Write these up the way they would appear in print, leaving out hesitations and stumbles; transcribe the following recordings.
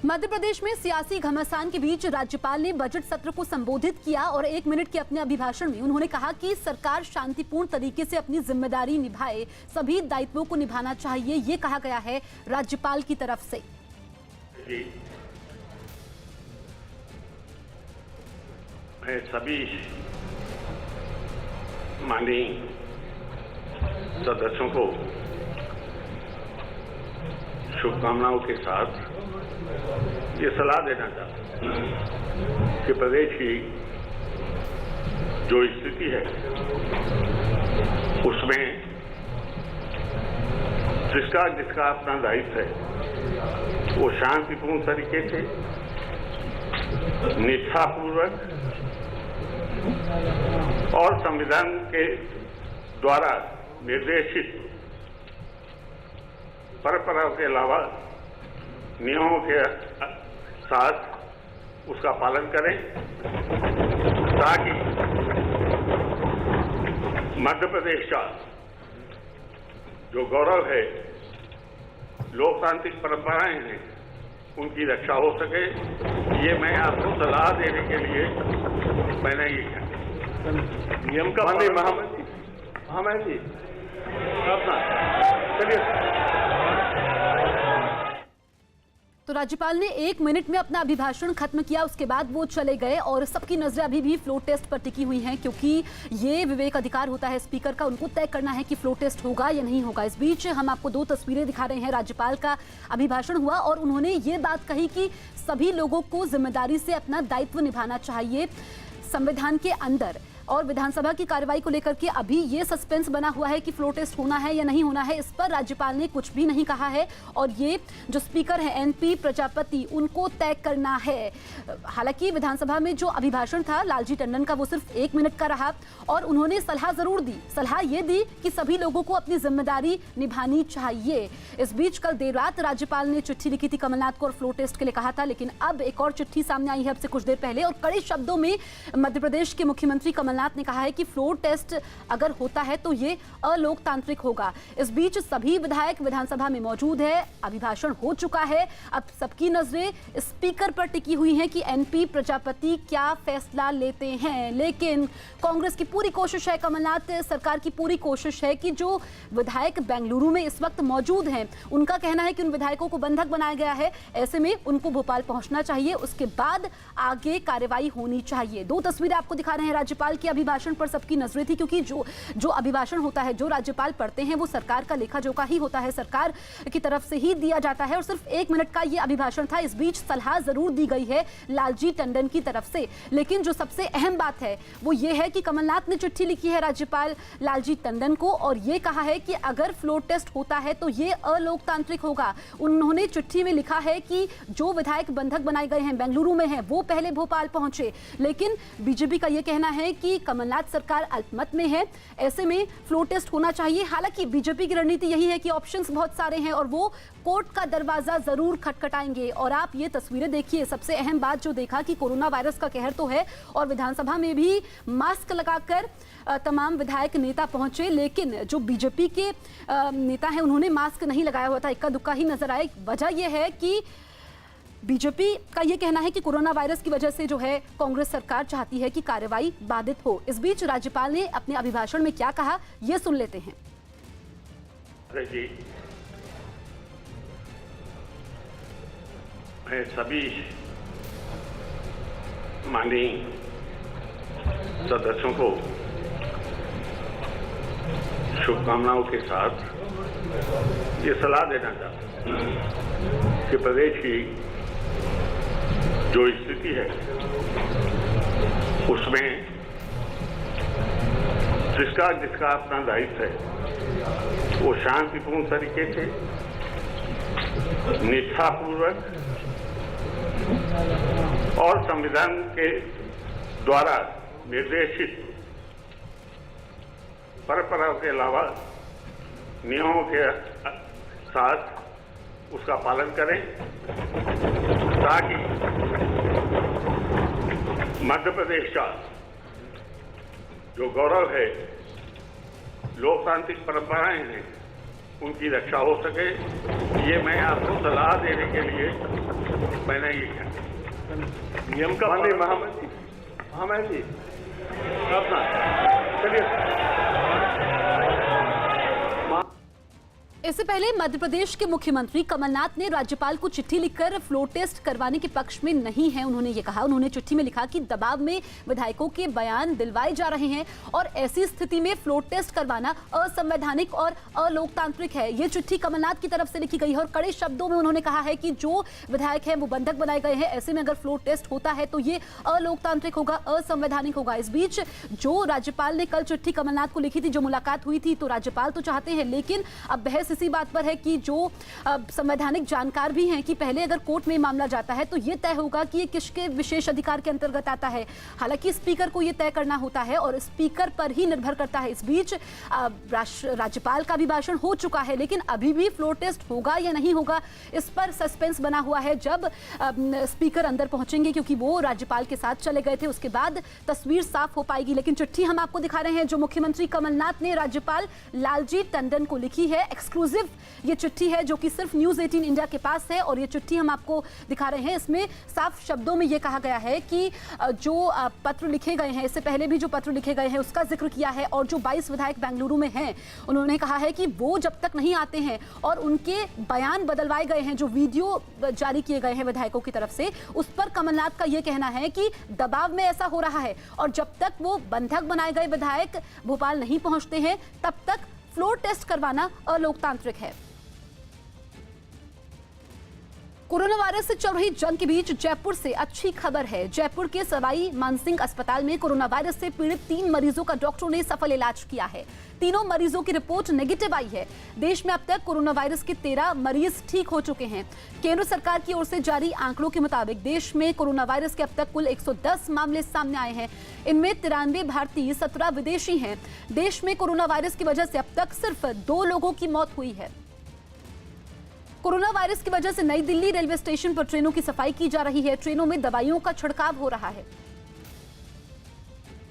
मध्य प्रदेश में सियासी घमासान के बीच राज्यपाल ने बजट सत्र को संबोधित किया और 1 मिनट के अपने अभिभाषण में उन्होंने कहा कि सरकार शांतिपूर्ण तरीके से अपनी जिम्मेदारी निभाए, सभी दायित्वों को निभाना चाहिए, ये कहा गया है राज्यपाल की तरफ से। मैं सभी माननीय सदस्यों को शुभकामनाओं के साथ ये सलाह देना चाहता हूं कि प्रदेश की जो स्थिति है उसमें जिसका जिसका अपना दायित्व है वो शांतिपूर्ण तरीके से निष्ठापूर्वक और संविधान के द्वारा निर्देशित परंपराओं के अलावा नियमों के साथ उसका पालन करें ताकि मध्य प्रदेश का जो गौरव है, लोकतांत्रिक परंपराएं हैं, उनकी रक्षा हो सके। ये मैं आपको सलाह देने के लिए मैंने ये किया। नियम का महामहिम चलिए। तो राज्यपाल ने 1 मिनट में अपना अभिभाषण खत्म किया, उसके बाद वो चले गए और सबकी नजरें अभी भी फ्लो टेस्ट पर टिकी हुई हैं, क्योंकि ये विवेक अधिकार होता है स्पीकर का, उनको तय करना है कि फ्लो टेस्ट होगा या नहीं होगा। इस बीच हम आपको 2 तस्वीरें दिखा रहे हैं। राज्यपाल का अभिभाषण हुआ और उन्होंने ये बात कही कि सभी लोगों को जिम्मेदारी से अपना दायित्व निभाना चाहिए संविधान के अंदर। और विधानसभा की कार्रवाई को लेकर के अभी ये सस्पेंस बना हुआ है कि फ्लो टेस्ट होना है या नहीं होना है, इस पर राज्यपाल ने कुछ भी नहीं कहा है और ये जो स्पीकर है एनपी प्रजापति, उनको तय करना है। हालांकि विधानसभा में जो अभिभाषण था लालजी टंडन का, वो सिर्फ 1 मिनट का रहा और उन्होंने सलाह जरूर दी। सलाह ये दी कि सभी लोगों को अपनी जिम्मेदारी निभानी चाहिए। इस बीच कल देर रात राज्यपाल ने चिट्ठी लिखी थी कमलनाथ को और फ्लो टेस्ट के लिए कहा था, लेकिन अब एक और चिट्ठी सामने आई है अब से कुछ देर पहले और कड़े शब्दों में मध्य प्रदेश के मुख्यमंत्री कमलनाथ ने कहा है कि फ्लोर टेस्ट अगर होता है तो ये अलोकतांत्रिक होगा। इस बीच सभी विधायक विधानसभा में मौजूद है, अभिभाषण हो चुका है, अब सबकी नजरें स्पीकर पर टिकी हुई हैं कि एनपी प्रजापति क्या फैसला लेते हैं। लेकिन कांग्रेस की पूरी कोशिश है, कमलनाथ सरकार की पूरी कोशिश है कि जो विधायक बेंगलुरु में इस वक्त मौजूद हैं, उनका कहना है कि उन विधायकों को बंधक बनाया गया है, ऐसे में उनको भोपाल पहुंचना चाहिए, उसके बाद आगे कार्रवाई होनी चाहिए। 2 तस्वीरें आपको दिखा रहे हैं। राज्यपाल के अभिभाषण पर सबकी नजरें थी, क्योंकि जो अभिभाषण होता है, जो राज्यपाल पढ़ते हैं, वो सरकार का लेखा जोखा ही होता है, सरकार की तरफ से ही दिया जाता है और सिर्फ 1 मिनट का ये अभिभाषण था। इस बीच सलाह जरूर दी गई है लालजी टंडन की तरफ से, लेकिन जो सबसे अहम बात है वो ये है कि कमलनाथ ने चिट्ठी लिखी है राज्यपाल लालजी टंडन को और ये कहा है कि अगर फ्लोर टेस्ट होता है तो ये अलोकतांत्रिक होगा। उन्होंने चिट्ठी में लिखा है कि जो विधायक बंधक बनाए गए हैं, बेंगलुरु में हैं, वो पहले भोपाल पहुंचे। लेकिन बीजेपी का ये कहना है कि कमलनाथ सरकार अल्पमत में है, ऐसे में फ्लोर टेस्ट होना चाहिए। हालांकि बीजेपी की रणनीति यही है कि ऑप्शंस बहुत सारे हैं और वो कोर्ट का दरवाजा जरूर खटखटाएंगे। और आप ये तस्वीरें देखिए, सबसे अहम बात जो देखा कि कोरोना वायरस का कहर तो है और विधानसभा में भी मास्क लगाकर तमाम विधायक नेता पहुंचे, लेकिन जो बीजेपी के नेता हैं उन्होंने मास्क नहीं लगाया हुआ था, इक्का दुक्का ही नजर आए। वजह यह है कि बीजेपी का यह कहना है कि कोरोना वायरस की वजह से जो है कांग्रेस सरकार चाहती है कि कार्रवाई बाधित हो। इस बीच राज्यपाल ने अपने अभिभाषण में क्या कहा, यह सुन लेते हैं। जी, मैं सभी माननीय सदस्यों को शुभकामनाओं के साथ ये सलाह देना चाहता हूं कि प्रदेश की जो स्थिति है उसमें जिसका जिसका अपना दायित्व है वो शांतिपूर्ण तरीके से निष्ठापूर्वक और संविधान के द्वारा निर्देशित परंपराओं के अलावा नियमों के साथ उसका पालन करें ताकि मध्य प्रदेश का जो गौरव है, लोकतांत्रिक परंपराएं हैं, उनकी रक्षा हो सके, ये मैं आपको सलाह देने के लिए मैंने ये किया। नियम का महामहिम जी अपना चलिए। इससे पहले मध्य प्रदेश के मुख्यमंत्री कमलनाथ ने राज्यपाल को चिट्ठी लिखकर फ्लोर टेस्ट करवाने के पक्ष में नहीं है। उन्होंने ये कहा, उन्होंने चिट्ठी में लिखा कि दबाव में विधायकों के बयान दिलवाए जा रहे हैं और ऐसी स्थिति में फ्लोर टेस्ट करवाना असंवैधानिक और अलोकतांत्रिक है। ये चिट्ठी कमलनाथ की तरफ से लिखी गई है और कड़े शब्दों में उन्होंने कहा है कि जो विधायक हैं वो बंधक बनाए गए हैं। ऐसे में अगर फ्लोर टेस्ट होता है तो ये अलोकतांत्रिक होगा, असंवैधानिक होगा। इस बीच जो राज्यपाल ने कल चिट्ठी कमलनाथ को लिखी थी, जो मुलाकात हुई थी, तो राज्यपाल तो चाहते हैं, लेकिन अब बहस इसी बात पर है कि जो संवैधानिक जानकार भी हैं कि पहले अगर कोर्ट में मामला जाता है तो यह तय होगा कि ये किसके विशेष अधिकार के अंतर्गत आता है। हालांकि स्पीकर को यह तय करना होता है और स्पीकर पर ही निर्भर करता है। इस बीच राज्यपाल का भी भाषण हो चुका है, लेकिन अभी भी फ्लोर टेस्ट होगा या नहीं होगा, इस पर सस्पेंस बना हुआ है। जब स्पीकर अंदर पहुंचेंगे, क्योंकि वो राज्यपाल के साथ चले गए थे, उसके बाद तस्वीर साफ हो पाएगी। लेकिन चिट्ठी हम आपको दिखा रहे हैं जो मुख्यमंत्री कमलनाथ ने राज्यपाल लालजी टंडन को लिखी है। एक्सक्लूसिव ये चिट्ठी है जो कि सिर्फ न्यूज़ 18 इंडिया के पास है और ये चिट्ठी हम आपको दिखा रहे हैं। इसमें साफ शब्दों में ये कहा गया है कि जो पत्र लिखे गए हैं, इससे पहले भी जो पत्र लिखे गए हैं उसका जिक्र किया है और जो 22 विधायक बेंगलुरु में हैं, उन्होंने कहा है कि वो जब तक नहीं आते हैं और उनके बयान बदलवाए गए हैं, जो वीडियो जारी किए गए हैं विधायकों की तरफ से, उस पर कमलनाथ का ये कहना है कि दबाव में ऐसा हो रहा है और जब तक वो बंधक बनाए गए विधायक भोपाल नहीं पहुंचते हैं तब तक फ्लोर टेस्ट करवाना अलोकतांत्रिक है। कोरोना वायरस से चल रही जंग के बीच जयपुर से अच्छी खबर है। जयपुर के सवाई मानसिंह अस्पताल में कोरोना वायरस से पीड़ित 3 मरीजों का डॉक्टरों ने सफल इलाज किया है। तीनों मरीजों की रिपोर्ट नेगेटिव आई है। देश में अब तक कोरोना वायरस के 13 मरीज ठीक हो चुके हैं। केंद्र सरकार की ओर से जारी आंकड़ों के मुताबिक देश में कोरोना वायरस के अब तक कुल 110 मामले सामने आए हैं। इनमें 93 भारतीय, 17 विदेशी हैं। देश में कोरोना वायरस की वजह से अब तक सिर्फ 2 लोगों की मौत हुई है। कोरोना वायरस की वजह से नई दिल्ली रेलवे स्टेशन पर ट्रेनों की सफाई की जा रही है। ट्रेनों में दवाइयों का छिड़काव हो रहा है।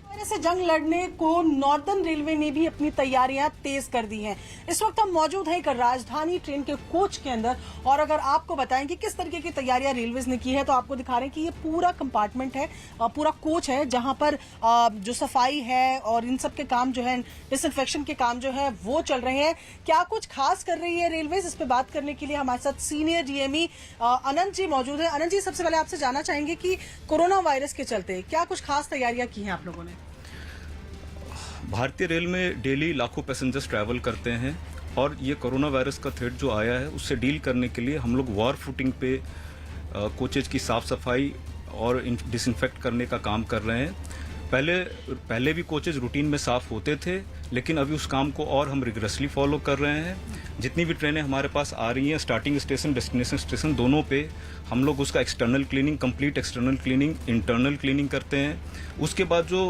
वायरस से जंग लड़ने को नॉर्दर्न रेलवे ने भी अपनी तैयारियां तेज कर दी हैं। इस वक्त हम मौजूद हैं एक राजधानी ट्रेन के कोच के अंदर और अगर आपको बताएं कि किस तरीके की तैयारियां रेलवेज ने की है तो आपको दिखा रहे हैं कि ये पूरा कंपार्टमेंट है, पूरा कोच है जहां पर जो सफाई है और इन सब के काम जो है, डिसइंफेक्शन के काम जो है वो चल रहे हैं। क्या कुछ खास कर रही है रेलवेज, इस पे बात करने के लिए हमारे साथ सीनियर डीएमई अनंत जी मौजूद है। अनंत जी, सबसे पहले आपसे जानना चाहेंगे कि कोरोना वायरस के चलते क्या कुछ खास तैयारियां की हैं आप लोगों ने? भारतीय रेल में डेली लाखों पैसेंजर्स ट्रैवल करते हैं और ये कोरोना वायरस का थ्रेट जो आया है उससे डील करने के लिए हम लोग वॉर फुटिंग पे कोचेज की साफ सफाई और डिसइंफेक्ट करने का काम कर रहे हैं। पहले भी कोचेज रूटीन में साफ होते थे, लेकिन अभी उस काम को और हम रिगरसली फॉलो कर रहे हैं। जितनी भी ट्रेनें हमारे पास आ रही हैं, स्टार्टिंग स्टेशन, डेस्टिनेशन स्टेशन, दोनों पे हम लोग उसका external cleaning, complete external cleaning, internal cleaning करते हैं। उसके बाद जो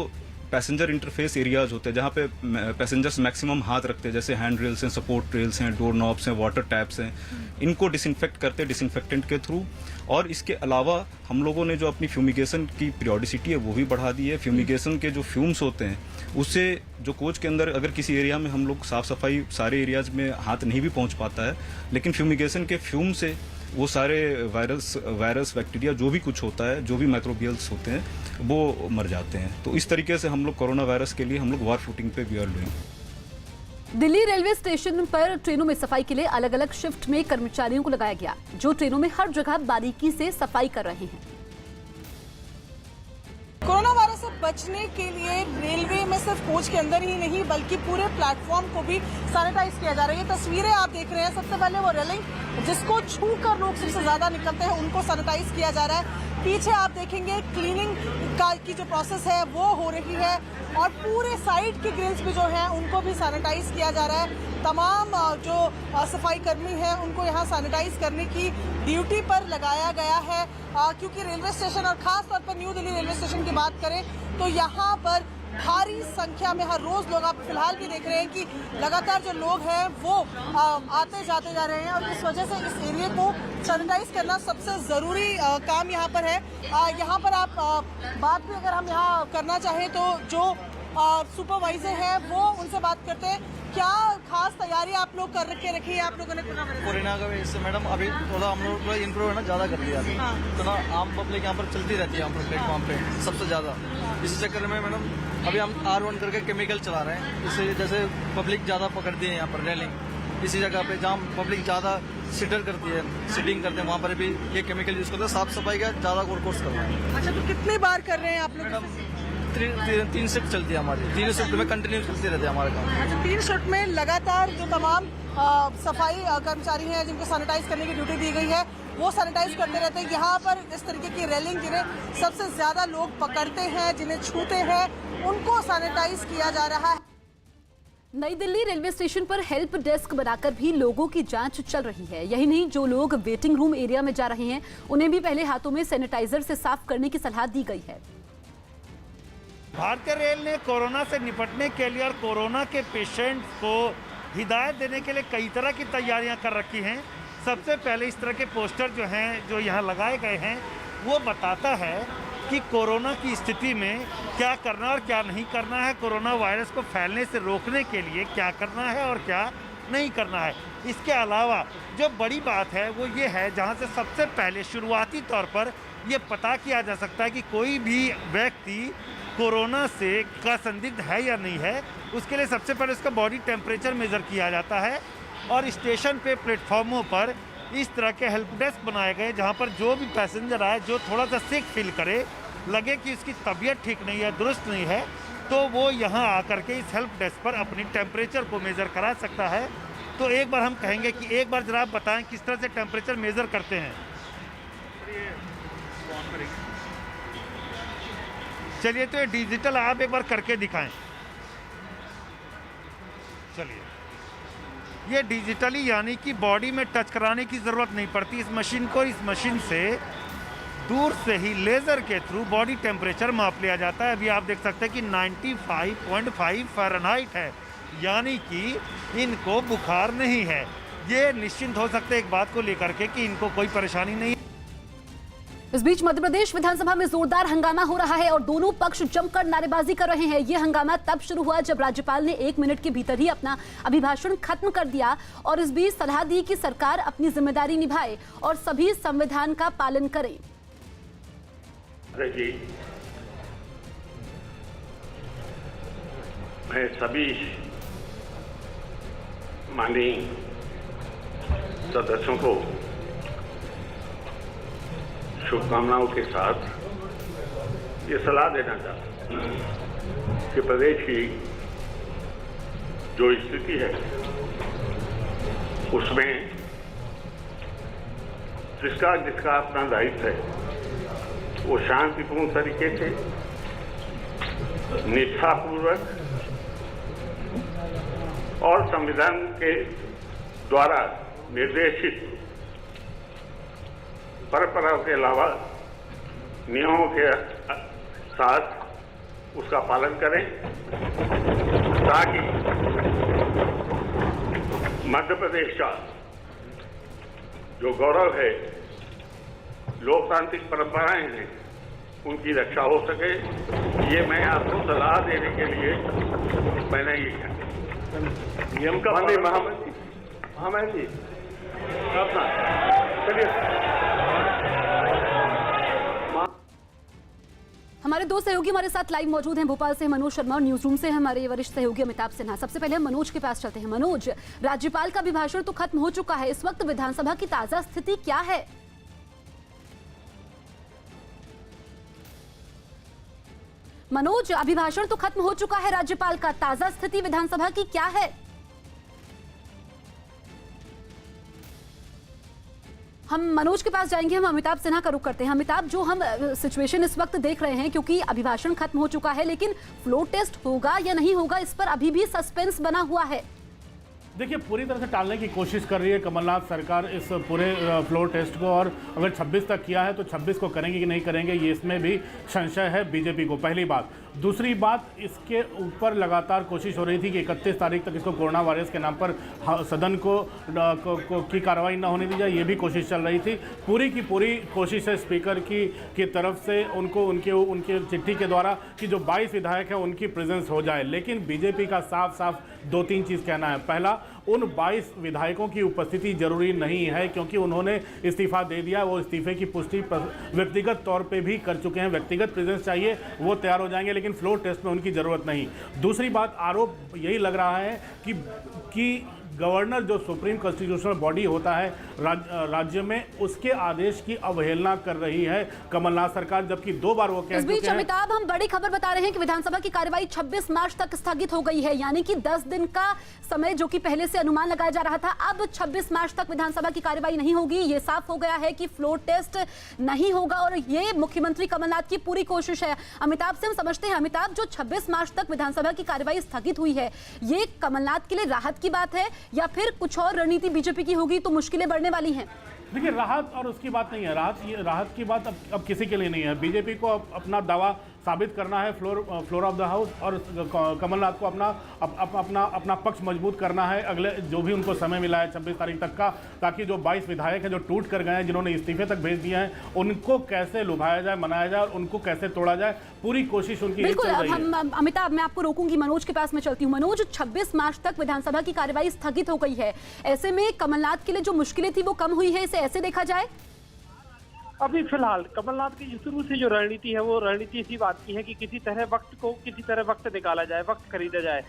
पैसेंजर इंटरफेस एरियाज होते हैं जहाँ पे पैसेंजर्स मैक्सिमम हाथ रखते हैं, जैसे हैंड रेल्स हैं, सपोर्ट रेल्स हैं, डोर नॉब्स हैं, वाटर टैप्स हैं, इनको डिसइंफेक्ट करते हैं डिसइंफेक्टेंट के थ्रू। और इसके अलावा हम लोगों ने जो अपनी फ्यूमिगेशन की पीरियोडिसिटी है वो भी बढ़ा दी है। फ्यूमिगेशन के जो फ्यूम्स होते हैं उससे जो कोच के अंदर अगर किसी एरिया में हम लोग साफ सफाई, सारे एरियाज में हाथ नहीं भी पहुँच पाता है, लेकिन फ्यूमिगेशन के फ्यूम से वो सारे वायरस बैक्टीरिया जो भी कुछ होता है, जो भी माइक्रोबियल्स होते हैं, वो मर जाते हैं। तो इस तरीके से हम लोग कोरोना वायरस के लिए हम लोग वॉर फुटिंग पे we are doing. Delhi railway station पर ट्रेनों में सफाई के लिए अलग अलग शिफ्ट में कर्मचारियों को लगाया गया, जो ट्रेनों में हर जगह बारीकी से सफाई कर रहे हैं। कोरोना वायरस से बचने के लिए रेलवे में सिर्फ कोच के अंदर ही नहीं बल्कि पूरे प्लेटफॉर्म को भी सैनिटाइज किया जा रहा है। ये तस्वीरें आप देख रहे हैं, सबसे पहले वो रेलिंग जिसको छूकर लोग सबसे ज्यादा निकलते हैं उनको सैनिटाइज किया जा रहा है। पीछे आप देखेंगे क्लीनिंग की जो प्रोसेस है वो हो रही है और पूरे साइड के ग्रिल्स भी जो हैं उनको भी सैनिटाइज किया जा रहा है। तमाम जो सफाई कर्मी हैं उनको यहाँ सैनिटाइज करने की ड्यूटी पर लगाया गया है, क्योंकि रेलवे स्टेशन और खास तौर पर न्यू दिल्ली रेलवे स्टेशन की बात करें तो यहाँ पर भारी संख्या में हर रोज लोग, आप फिलहाल भी देख रहे हैं कि लगातार जो लोग हैं वो आते जाते जा रहे हैं और इस वजह से इस एरिया को सैनिटाइज करना सबसे ज़रूरी काम यहाँ पर है। यहाँ पर आप बात भी अगर हम यहाँ करना चाहें तो जो सुपरवाइजर है वो उनसे बात करते हैं क्या खास तैयारी आप लोग कर रखी है आप लोगों ने कोरोना का वजह से मैडम अभी थोड़ा हम लोग इम्प्रूव है ना ज़्यादा कर दिया अभी। तो ना आम पब्लिक यहाँ पर चलती रहती है यहाँ पर प्लेटफॉर्म पे सबसे ज़्यादा। इसी चक्कर में मैडम अभी हम R1 करके केमिकल चला रहे हैं, इससे जैसे पब्लिक ज़्यादा पकड़ती है यहाँ पर रेलिंग। इसी जगह पे जहाँ पब्लिक ज़्यादा सिटर करती है, सिटिंग करते हैं, वहाँ पर भी ये केमिकल यूज़ करते हैं। साफ सफाई का ज़्यादा कोर्स कर रहे हैं। अच्छा, तो कितनी बार कर रहे हैं आप लोग? मैडम 3 शिफ्ट चलती है हमारी, 3 शिफ्ट में कंटिन्यू चलती रहती है हमारे काम। अच्छा, 3 शिफ्ट में लगातार जो तमाम सफाई कर्मचारी हैं जिनको सैनिटाइज करने की ड्यूटी दी गई है वो सैनिटाइज करते रहते हैं। यहाँ पर इस तरीके की रेलिंग जिन्हें सबसे ज्यादा लोग पकड़ते हैं, जिन्हें छूते हैं, उनको सैनिटाइज किया जा रहा है। नई दिल्ली रेलवे स्टेशन पर हेल्प डेस्क बनाकर भी लोगों की जांच चल रही है। यही नहीं, जो लोग वेटिंग रूम एरिया में जा रहे हैं उन्हें भी पहले हाथों में सैनिटाइजर से साफ करने की सलाह दी गई है। भारतीय रेल ने कोरोना से निपटने के लिए और कोरोना के पेशेंट्स को हिदायत देने के लिए कई तरह की तैयारियां कर रखी हैं। सबसे पहले इस तरह के पोस्टर जो हैं, जो यहाँ लगाए गए हैं, वो बताता है कि कोरोना की स्थिति में क्या करना और क्या नहीं करना है, कोरोना वायरस को फैलने से रोकने के लिए क्या करना है और क्या नहीं करना है। इसके अलावा जो बड़ी बात है वो ये है, जहाँ से सबसे पहले शुरुआती तौर पर ये पता किया जा सकता है कि कोई भी व्यक्ति कोरोना से का संदिग्ध है या नहीं है, उसके लिए सबसे पहले उसका बॉडी टेम्परेचर मेज़र किया जाता है। और स्टेशन पे प्लेटफॉर्मों पर इस तरह के हेल्प डेस्क बनाए गए, जहाँ पर जो भी पैसेंजर आए जो थोड़ा सा सिक फील करे, लगे कि उसकी तबीयत ठीक नहीं है, दुरुस्त नहीं है, तो वो यहाँ आकर के इस हेल्प डेस्क पर अपनी टेम्परेचर को मेज़र करा सकता है। तो एक बार हम कहेंगे कि एक बार जरा आप बताएं किस तरह से टेम्परेचर मेज़र करते हैं। चलिए, तो ये डिजिटल आप एक बार करके दिखाएं। चलिए, ये डिजिटली यानी कि बॉडी में टच कराने की ज़रूरत नहीं पड़ती इस मशीन को। इस मशीन से दूर से ही लेज़र के थ्रू बॉडी टेम्परेचर माप लिया जाता है। अभी आप देख सकते हैं कि 95.5 फ़ारेनहाइट है, यानी कि इनको बुखार नहीं है। ये निश्चिंत हो सकते हैं एक बात को लेकर के कि इनको कोई परेशानी नहीं। इस बीच मध्य प्रदेश विधानसभा में जोरदार हंगामा हो रहा है और दोनों पक्ष जमकर नारेबाजी कर रहे हैं। यह हंगामा तब शुरू हुआ जब राज्यपाल ने 1 मिनट के भीतर ही अपना अभिभाषण खत्म कर दिया और इस बीच सलाह दी कि सरकार अपनी जिम्मेदारी निभाए और सभी संविधान का पालन करे। देखिए, मैं सभी माननीय सदस्यों को शुभकामनाओं के साथ ये सलाह देना चाहता हूँ कि प्रदेश की जो स्थिति है उसमें जिसका अपना दायित्व है वो शांतिपूर्ण तरीके से, निष्ठापूर्वक और संविधान के द्वारा निर्देशित परंपराओं के अलावा नियमों के साथ उसका पालन करें, ताकि मध्य प्रदेश का जो गौरव है, लोकतांत्रिक परंपराएं हैं, उनकी रक्षा हो सके। ये मैं आपको सलाह देने के लिए मैंने ये किया। नियम का माननीय महामहिम जी, चलिए। हमारे दो सहयोगी हमारे साथ लाइव मौजूद हैं। भोपाल से मनोज शर्मा और न्यूज रूम से हमारे वरिष्ठ सहयोगी अमिताभ सिन्हा। सबसे पहले हम मनोज के पास चलते हैं। मनोज, राज्यपाल का अभिभाषण तो खत्म हो चुका है, इस वक्त विधानसभा की ताजा स्थिति क्या है? मनोज, अभिभाषण तो खत्म हो चुका है राज्यपाल का, ताजा स्थिति विधानसभा की क्या है? हम मनोज के पास जाएंगे, हम अमिताभ सिन्हा का रुख करते हैं। अमिताभ, जो हम सिचुएशन इस वक्त देख रहे हैं, क्योंकि अभिभाषण खत्म हो चुका है, लेकिन फ्लोर टेस्ट होगा या नहीं होगा इस पर अभी भी सस्पेंस बना हुआ है। देखिए, पूरी तरह से टालने की कोशिश कर रही है कमलनाथ सरकार इस पूरे फ्लोर टेस्ट को, और अगर 26 तक किया है तो 26 को करेंगे कि नहीं करेंगे, ये इसमें भी संशय है बीजेपी को। पहली बात। दूसरी बात, इसके ऊपर लगातार कोशिश हो रही थी कि 31 तारीख तक इसको कोरोना वायरस के नाम पर सदन की कार्रवाई न होने दी जाए, ये भी कोशिश चल रही थी। पूरी की पूरी कोशिश है स्पीकर की तरफ से उनको उनके चिट्ठी के द्वारा कि जो 22 विधायक हैं उनकी प्रेजेंस हो जाए। लेकिन बीजेपी का साफ साफ 2-3 चीज़ कहना है। पहला, उन 22 विधायकों की उपस्थिति जरूरी नहीं है, क्योंकि उन्होंने इस्तीफा दे दिया। वो इस्तीफे की पुष्टि व्यक्तिगत तौर पे भी कर चुके हैं। व्यक्तिगत प्रेजेंस चाहिए, वो तैयार हो जाएंगे, लेकिन फ्लोर टेस्ट में उनकी ज़रूरत नहीं। दूसरी बात, आरोप यही लग रहा है कि गवर्नर जो सुप्रीम कॉन्स्टिट्यूशनल बॉडी होता है राज्य में, उसके आदेश की अवहेलना कर रही है कमलनाथ सरकार, जबकि 2 बार वो कह चुके हैं। अमिताभ, हम बड़ी खबर बता रहे हैं कि विधानसभा की कार्यवाही 26 मार्च तक स्थगित हो गई है, यानी कि 10 दिन का समय जो कि पहले से अनुमान लगाया जा रहा था, अब 26 मार्च तक विधानसभा की कार्यवाही नहीं होगी। ये साफ हो गया है कि फ्लोर टेस्ट नहीं होगा और ये मुख्यमंत्री कमलनाथ की पूरी कोशिश है। अमिताभ से हम समझते हैं, अमिताभ, जो 26 मार्च तक विधानसभा की कार्यवाही स्थगित हुई है, ये कमलनाथ के लिए राहत की बात है या फिर कुछ और रणनीति बीजेपी की होगी तो मुश्किलें बढ़ने वाली हैं? देखिए, राहत और उसकी बात नहीं है। राहत की बात अब किसी के लिए नहीं है। बीजेपी को अपना दावा साबित करना है फ्लोर ऑफ द हाउस, और कमलनाथ को अपना पक्ष मजबूत करना है अगले जो भी उनको समय मिला है 26 तारीख तक का, ताकि जो 22 विधायक हैं जो टूट कर गए हैं, जिन्होंने इस्तीफे तक भेज दिए हैं, उनको कैसे लुभाया जाए, मनाया जाए और उनको कैसे तोड़ा जाए, पूरी कोशिश उनकी बिल्कुल। चल रही है। अमिताभ, मैं आपको रोकूंगी, मनोज के पास में चलती हूँ। मनोज, 26 मार्च तक विधानसभा की कार्यवाही स्थगित हो गई है, ऐसे में कमलनाथ के लिए जो मुश्किलें थी वो कम हुई है, इसे ऐसे देखा जाए? अभी फिलहाल कमलनाथ की शुरू से जो रणनीति है वो रणनीति इसी बात की है कि किसी तरह वक्त निकाला जाए, वक्त खरीदा जाए,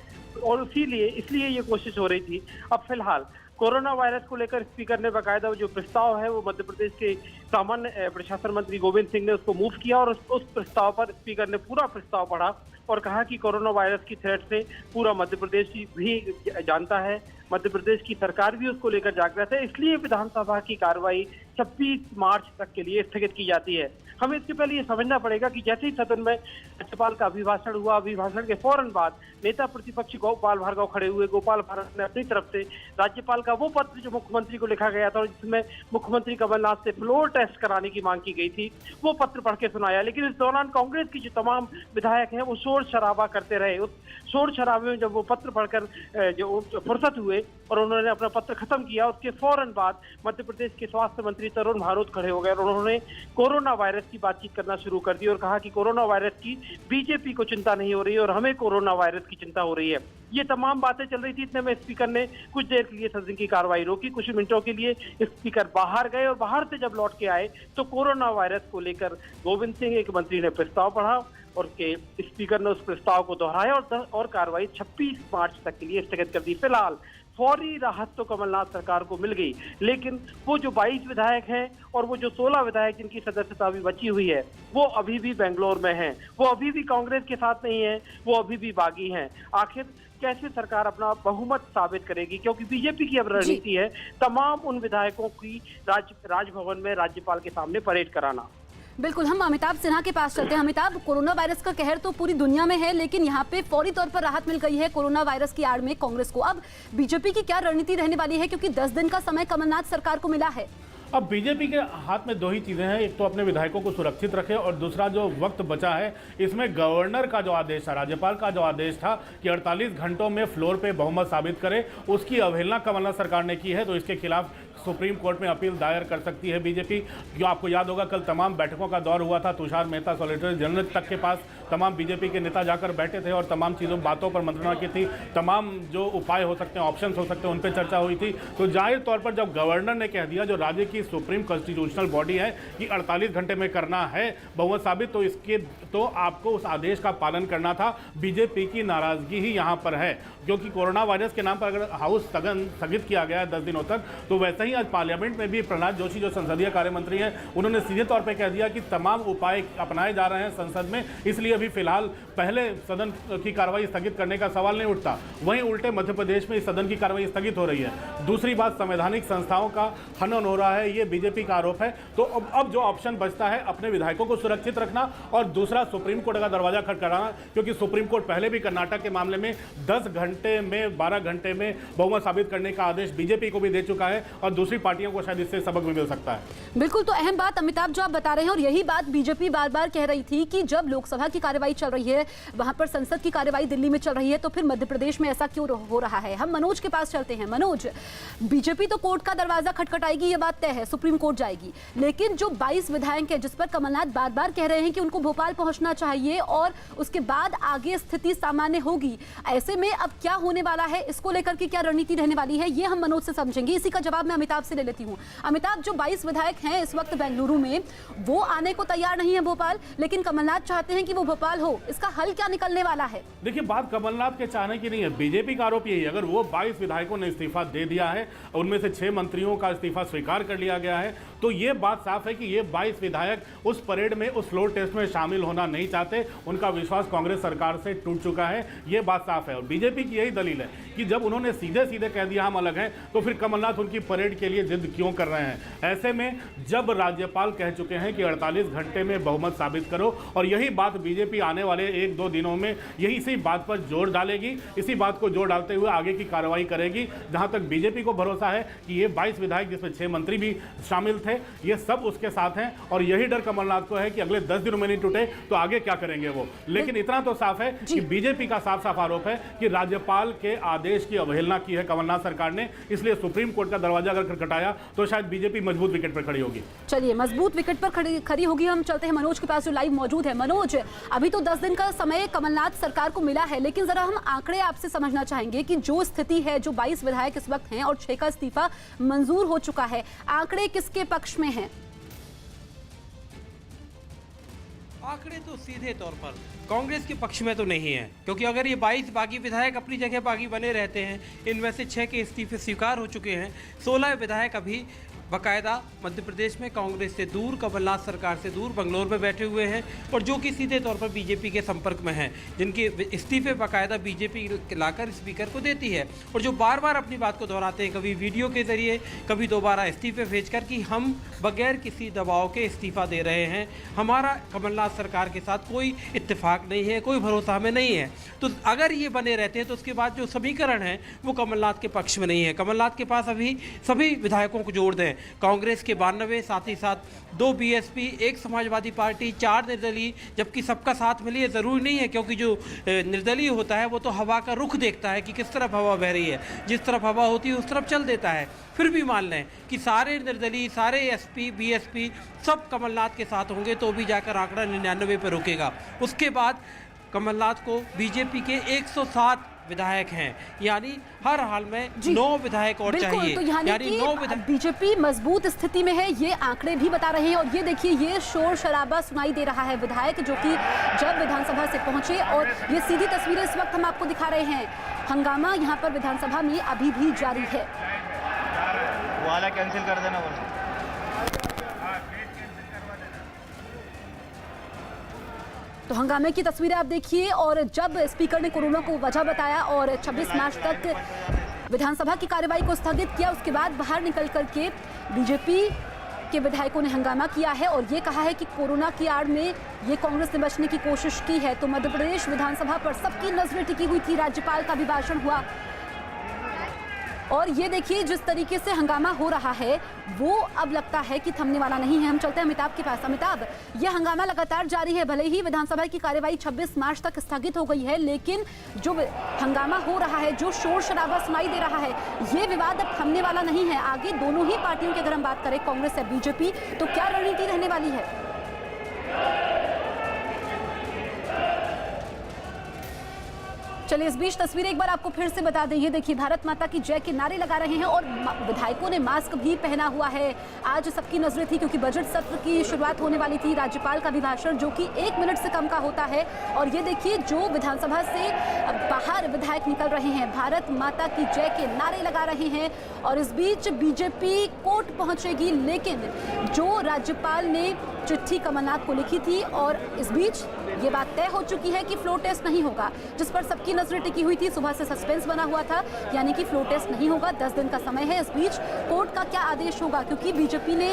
और इसलिए ये कोशिश हो रही थी। अब फिलहाल कोरोना वायरस को लेकर स्पीकर ने बाकायदा जो प्रस्ताव है वो मध्य प्रदेश के सामान्य प्रशासन मंत्री गोविंद सिंह ने उसको मूव किया, और उस प्रस्ताव पर स्पीकर ने पूरा प्रस्ताव पढ़ा और कहा कि कोरोना वायरस की थ्रेट से पूरा मध्य प्रदेश भी जानता है, मध्य प्रदेश की सरकार भी उसको लेकर जागृत है, इसलिए विधानसभा की कार्रवाई 26 मार्च तक के लिए स्थगित की जाती है। हमें इसके पहले ये समझना पड़ेगा कि जैसे ही सदन में राज्यपाल का अभिभाषण हुआ, अभिभाषण के फौरन बाद नेता प्रतिपक्ष गोपाल भार्गव खड़े हुए। गोपाल भार्गव ने अपनी तरफ से राज्यपाल का वो पत्र जो मुख्यमंत्री को लिखा गया था और जिसमें मुख्यमंत्री कमलनाथ से फ्लोर टेस्ट कराने की मांग की गई थी, वो पत्र पढ़ के सुनाया। लेकिन इस दौरान कांग्रेस की जो तमाम विधायक हैं वो शोर शराबा करते रहे। उस शोर शराबे में जब वो पत्र पढ़कर जो फुर्सत हुए और उन्होंने अपना पत्र खत्म किया, उसके फौरन बाद मध्य प्रदेश के स्वास्थ्य मंत्री तरुण भानोत खड़े हो गए और उन्होंने कोरोना वायरस की बातचीत करना शुरू कर दी और कहा कि कोरोना वायरस की बीजेपी को चिंता नहीं हो रही है और हमें कोरोना वायरस की चिंता हो रही है। ये तमाम बातें चल रही थी। इतने में स्पीकर ने कुछ देर के लिए सदन की कार्रवाई रोकी। कुछ मिनटों के लिए स्पीकर बाहर गए और बाहर से जब लौट के आए तो कोरोना वायरस को लेकर गोविंद सिंह, एक मंत्री, ने प्रस्ताव पढ़ा और स्पीकर ने उस प्रस्ताव को दोहराया और कार्रवाई 26 मार्च तक के लिए स्थगित कर दी। फिलहाल फौरी राहत तो कमलनाथ सरकार को मिल गई, लेकिन वो जो 22 विधायक हैं और वो जो 16 विधायक जिनकी सदस्यता अभी बची हुई है, वो अभी भी बेंगलोर में हैं, वो अभी भी कांग्रेस के साथ नहीं है, वो अभी भी बागी हैं। आखिर कैसे सरकार अपना बहुमत साबित करेगी, क्योंकि बीजेपी की अब रणनीति है तमाम उन विधायकों की राजभवन में राज्यपाल के सामने परेड कराना। बिल्कुल, हम अमिताभ सिन्हा के पास चलते हैं। अमिताभ, कोरोना वायरस का कहर तो पूरी दुनिया में है, लेकिन यहाँ पे फौरी तौर पर राहत मिल गई है कोरोना वायरस की आड़ में कांग्रेस को। अब बीजेपी की क्या रणनीति रहने वाली है, क्योंकि 10 दिन का समय कमलनाथ सरकार को मिला है? अब बीजेपी के हाथ में 2 ही चीज़ें हैं, एक तो अपने विधायकों को सुरक्षित रखे और दूसरा जो वक्त बचा है इसमें गवर्नर का जो आदेश था, राज्यपाल का जो आदेश था कि 48 घंटों में फ्लोर पे बहुमत साबित करे, उसकी अवहेलना कमलनाथ सरकार ने की है। तो इसके खिलाफ सुप्रीम कोर्ट में अपील दायर कर सकती है बीजेपी। जो आपको याद होगा, कल तमाम बैठकों का दौर हुआ था, तुषार मेहता सॉलिसिटर जनरल तक के पास तमाम बीजेपी के नेता जाकर बैठे थे और तमाम बातों पर मंत्रणा की थी। तमाम जो उपाय हो सकते हैं, ऑप्शन हो सकते हैं, उन पर चर्चा हुई थी। तो जाहिर तौर पर जब गवर्नर ने कह दिया, जो राज्य की सुप्रीम कॉन्स्टिट्यूशनल बॉडी है, कि 48 घंटे में करना है बहुमत साबित, तो आपको उस आदेश का पालन करना था। बीजेपी की नाराजगी ही यहाँ पर है, क्योंकि कोरोना वायरस के नाम पर अगर हाउस स्थगित किया गया है 10 दिनों तक, तो वैसे ही आज पार्लियामेंट में भी प्रहलाद जोशी जो संसदीय कार्य मंत्री हैं, उन्होंने सीधे तौर पर कह दिया कि तमाम उपाय अपनाए जा रहे हैं संसद में, इसलिए अभी फिलहाल पहले सदन की कार्रवाई स्थगित करने का सवाल नहीं उठता। वहीं उल्टे मध्य प्रदेश में इस सदन की कार्रवाई स्थगित हो रही है। दूसरी बात, संवैधानिक संस्थाओं का हनन हो रहा है, ये बीजेपी का आरोप है। तो अब जो ऑप्शन बचता है, अपने विधायकों को सुरक्षित रखना और दूसरा सुप्रीम कोर्ट का दरवाजा खटखटाना, क्योंकि सुप्रीम कोर्ट पहले भी कर्नाटक के मामले में 10 घंटे में 12 घंटे में बहुमत साबित करने का आदेश बीजेपी को भी दे चुका है और दूसरी पार्टियों को शायद इससे सबक भी मिल सकता है। बिल्कुल, तो अहम बात अमिताभ जो आप बता रहे हैं, और यही बात बीजेपी बार बार कह रही थी कि जब लोकसभा की कार्रवाई चल रही है, वहां पर संसद की कार्रवाई दिल्ली में चल रही है, तो फिर मध्य प्रदेश में ऐसा क्यों हो रहा है। हम मनोज के पास चलते हैं। मनोज, बीजेपी तो कोर्ट का दरवाजा खटखटाएगी, ये बात तय है, सुप्रीम कोर्ट जाएगी, लेकिन जो 22 विधायक हैं जिस पर कमलनाथ बार बार कह रहे हैं कि उनको भोपाल पहुंचना चाहिए और उसके बाद आगे स्थिति सामान्य होगी, ऐसे में अब क्या होने वाला है, इसको लेकर के क्या रणनीति रहने वाली है, ये हम मनोज से समझेंगे। इसी का जवाब मैं अमिताभ से ले लेती हूँ। अमिताभ, जो 22 विधायक हैं इस वक्त बेंगलुरु में, वो आने को तैयार नहीं है भोपाल, लेकिन कमलनाथ चाहते हैं कि वो भोपाल हो, इसका हल क्या निकलने वाला है? देखिए, बात कमलनाथ के चाहने की नहीं है, बीजेपी का आरोप यही है, अगर वो 22 विधायकों ने इस्तीफा दे दिया है, उनमें से 6 मंत्रियों का इस्तीफा स्वीकार कर लिया गया है, तो ये बात साफ है कि ये 22 विधायक उस परेड में, उस फ्लोर टेस्ट में शामिल होना नहीं चाहते। उनका विश्वास कांग्रेस सरकार से टूट चुका है, ये बात साफ है। और बीजेपी की यही दलील है कि जब उन्होंने सीधे सीधे कह दिया हम अलग हैं, तो फिर कमलनाथ उनकी परेड के लिए जिद क्यों कर रहे हैं। ऐसे में जब राज्यपाल कह चुके हैं कि 48 घंटे में बहुमत साबित करो, और यही बात बीजेपी आने वाले 1-2 दिनों में इसी बात पर जोर डालेगी, इसी बात को जोर डालते हुए आगे की कार्रवाई करेगी। जहां तक बीजेपी को भरोसा है कि ये 22 विधायक, जिसमें 6 मंत्री भी शामिल थे, ये सब उसके साथ हैं, और यही डर कमलनाथ को है कि अगले 10 दिनों में नहीं टूटे तो आगे क्या करेंगे वो। लेकिन इतना तो साफ है कि बीजेपी का साफ साफ आरोप है कि राज्यपाल के आदेश की अवहेलना की है कमलनाथ सरकार ने, इसलिए सुप्रीम कोर्ट का दरवाजा अगर खटखटाया तो शायद बीजेपी मजबूत विकेट पर खड़ी होगी। चलिए, मजबूत विकेट पर खड़ी होगी। हम चलते हैं मनोज के पास जो लाइव मौजूद है। मनोज, अभी तो 10 दिन का समय कमलनाथ सरकार को मिला है, लेकिन जरा हम आंकड़े आपसे समझना चाहेंगे कि जो स्थिति है, जो 22 विधायक इस वक्त हैं और 6 का इस्तीफा मंजूर हो चुका है, आंकड़े किसके पक्ष में हैं? आंकड़े तो सीधे तौर पर कांग्रेस के पक्ष में तो नहीं है, क्योंकि अगर ये 22 बागी विधायक अपनी जगह बागी बने रहते हैं, इनमें से 6 के इस्तीफे स्वीकार हो चुके हैं, 16 विधायक अभी बाकायदा मध्य प्रदेश में कांग्रेस से दूर, कमलनाथ सरकार से दूर बंगलोर में बैठे हुए हैं, और जो कि सीधे तौर पर बीजेपी के संपर्क में हैं, जिनके इस्तीफे बाकायदा बीजेपी लाकर स्पीकर को देती है, और जो बार बार अपनी बात को दोहराते हैं, कभी वीडियो के जरिए, कभी दोबारा इस्तीफे भेजकर कि हम बगैर किसी दबाव के इस्तीफा दे रहे हैं, हमारा कमलनाथ सरकार के साथ कोई इत्तेफाक नहीं है, कोई भरोसा हमें नहीं है। तो अगर ये बने रहते हैं तो उसके बाद जो समीकरण है वो कमलनाथ के पक्ष में नहीं है। कमलनाथ के पास अभी सभी विधायकों को जोड़ दें, कांग्रेस के 92, साथ ही साथ 2 बीएसपी, 1 समाजवादी पार्टी, 4 निर्दलीय, जबकि सबका साथ मिले ये ज़रूरी नहीं है, क्योंकि जो निर्दलीय होता है वो तो हवा का रुख देखता है कि किस तरफ हवा बह रही है, जिस तरफ हवा होती है उस तरफ चल देता है। फिर भी मान लें कि सारे निर्दलीय, सारे एसपी, बीएसपी सब कमलनाथ के साथ होंगे तो भी जाकर आंकड़ा 99 पर रुकेगा। उसके बाद कमलनाथ को बीजेपी के 107 विधायक हैं, यानी हर हाल में 9 विधायक और चाहिए, तो यानी 9 विधायक। बीजेपी मजबूत स्थिति में है, ये आंकड़े भी बता रहे हैं। और ये देखिए, ये शोर शराबा सुनाई दे रहा है विधायक जो कि जब विधानसभा से पहुंचे, और ये सीधी तस्वीरें इस वक्त हम आपको दिखा रहे हैं। हंगामा यहाँ पर विधानसभा में अभी भी जारी है। वाला कैंसिल कर देना बोलो। तो हंगामे की तस्वीरें आप देखिए, और जब स्पीकर ने कोरोना को वजह बताया और 26 मार्च तक विधानसभा की कार्यवाही को स्थगित किया, उसके बाद बाहर निकल करके बीजेपी के विधायकों ने हंगामा किया है और ये कहा है कि कोरोना की आड़ में ये कांग्रेस ने बचने की कोशिश की है। तो मध्य प्रदेश विधानसभा पर सबकी नजरें टिकी हुई थी, राज्यपाल का भी भाषण हुआ, और ये देखिए जिस तरीके से हंगामा हो रहा है वो अब लगता है कि थमने वाला नहीं है। हम चलते हैं अमिताभ के पास। अमिताभ, ये हंगामा लगातार जारी है, भले ही विधानसभा की कार्यवाही 26 मार्च तक स्थगित हो गई है, लेकिन जो हंगामा हो रहा है, जो शोर शराबा सुनाई दे रहा है, ये विवाद अब थमने वाला नहीं है। आगे दोनों ही पार्टियों की अगर हम बात करें, कांग्रेस या बीजेपी, तो क्या रणनीति रहने वाली है? चलिए, इस बीच तस्वीरें एक बार आपको फिर से बता दें। ये देखिए, भारत माता की जय के नारे लगा रहे हैं और विधायकों ने मास्क भी पहना हुआ है। आज सबकी नजरें थी क्योंकि बजट सत्र की शुरुआत होने वाली थी, राज्यपाल का भी भाषण जो कि 1 मिनट से कम का होता है। और ये देखिए, जो विधानसभा से बाहर विधायक निकल रहे हैं, भारत माता की जय के नारे लगा रहे हैं। और इस बीच बीजेपी कोर्ट पहुंचेगी, लेकिन जो राज्यपाल ने चिट्ठी कमलनाथ को लिखी थी, और इस बीच ये बात तय हो चुकी है कि फ्लोर टेस्ट नहीं होगा, जिस पर सबकी नजरें टिकी हुई थी। सुबह से सस्पेंस बना हुआ था, यानी कि फ्लोर टेस्ट नहीं होगा, 10 दिन का समय है। इस बीच कोर्ट का क्या आदेश होगा, क्योंकि बीजेपी ने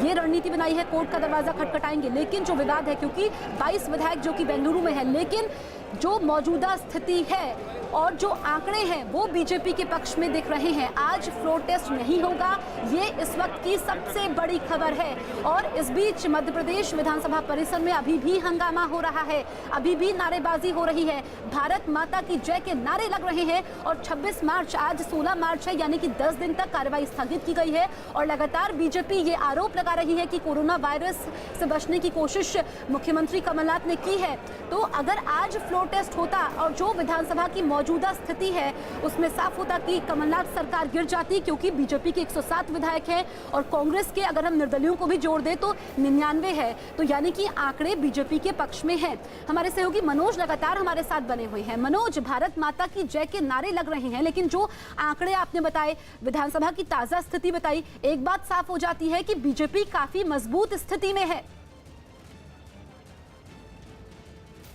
ये रणनीति बनाई है, कोर्ट का दरवाजा खटखटाएंगे। लेकिन जो विवाद है, क्योंकि 22 विधायक जो कि बेंगलुरु में है, लेकिन जो मौजूदा स्थिति है और जो आंकड़े हैं वो बीजेपी के पक्ष में दिख रहे हैं। आज फ्लोर टेस्ट नहीं होगा, ये इस वक्त की सबसे बड़ी खबर है। और इस बीच मध्य प्रदेश विधानसभा परिसर में अभी भी हंगामा हो रहा है, अभी भी नारेबाजी हो रही है, भारत माता की जय के नारे लग रहे हैं। और 26 मार्च, आज 16 मार्च है, यानी कि 10 दिन तक कार्रवाई स्थगित की गई है। और लगातार बीजेपी ये आरोप लगा रही है कि कोरोना वायरस से बचने की कोशिश मुख्यमंत्री कमलनाथ ने की है। तो अगर आज फ्लोर टेस्ट होता और जो विधानसभा की मौजूदा स्थिति है उसमें साफ होता कि कमलनाथ सरकार गिर जाती, क्योंकि बीजेपी के 107 विधायक हैं और कांग्रेस के अगर हम निर्दलियों को भी जोड़ दें तो 99 है। तो यानी कि आंकड़े बीजेपी के पक्ष में हैं। हमारे सहयोगी मनोज लगातार हमारे साथ बने हुए हैं। मनोज, भारत माता की जय के नारे लग रहे हैं, लेकिन जो आंकड़े आपने बताए, विधानसभा की ताजा स्थिति बताई, एक बात साफ हो जाती है कि बीजेपी काफी मजबूत स्थिति में है।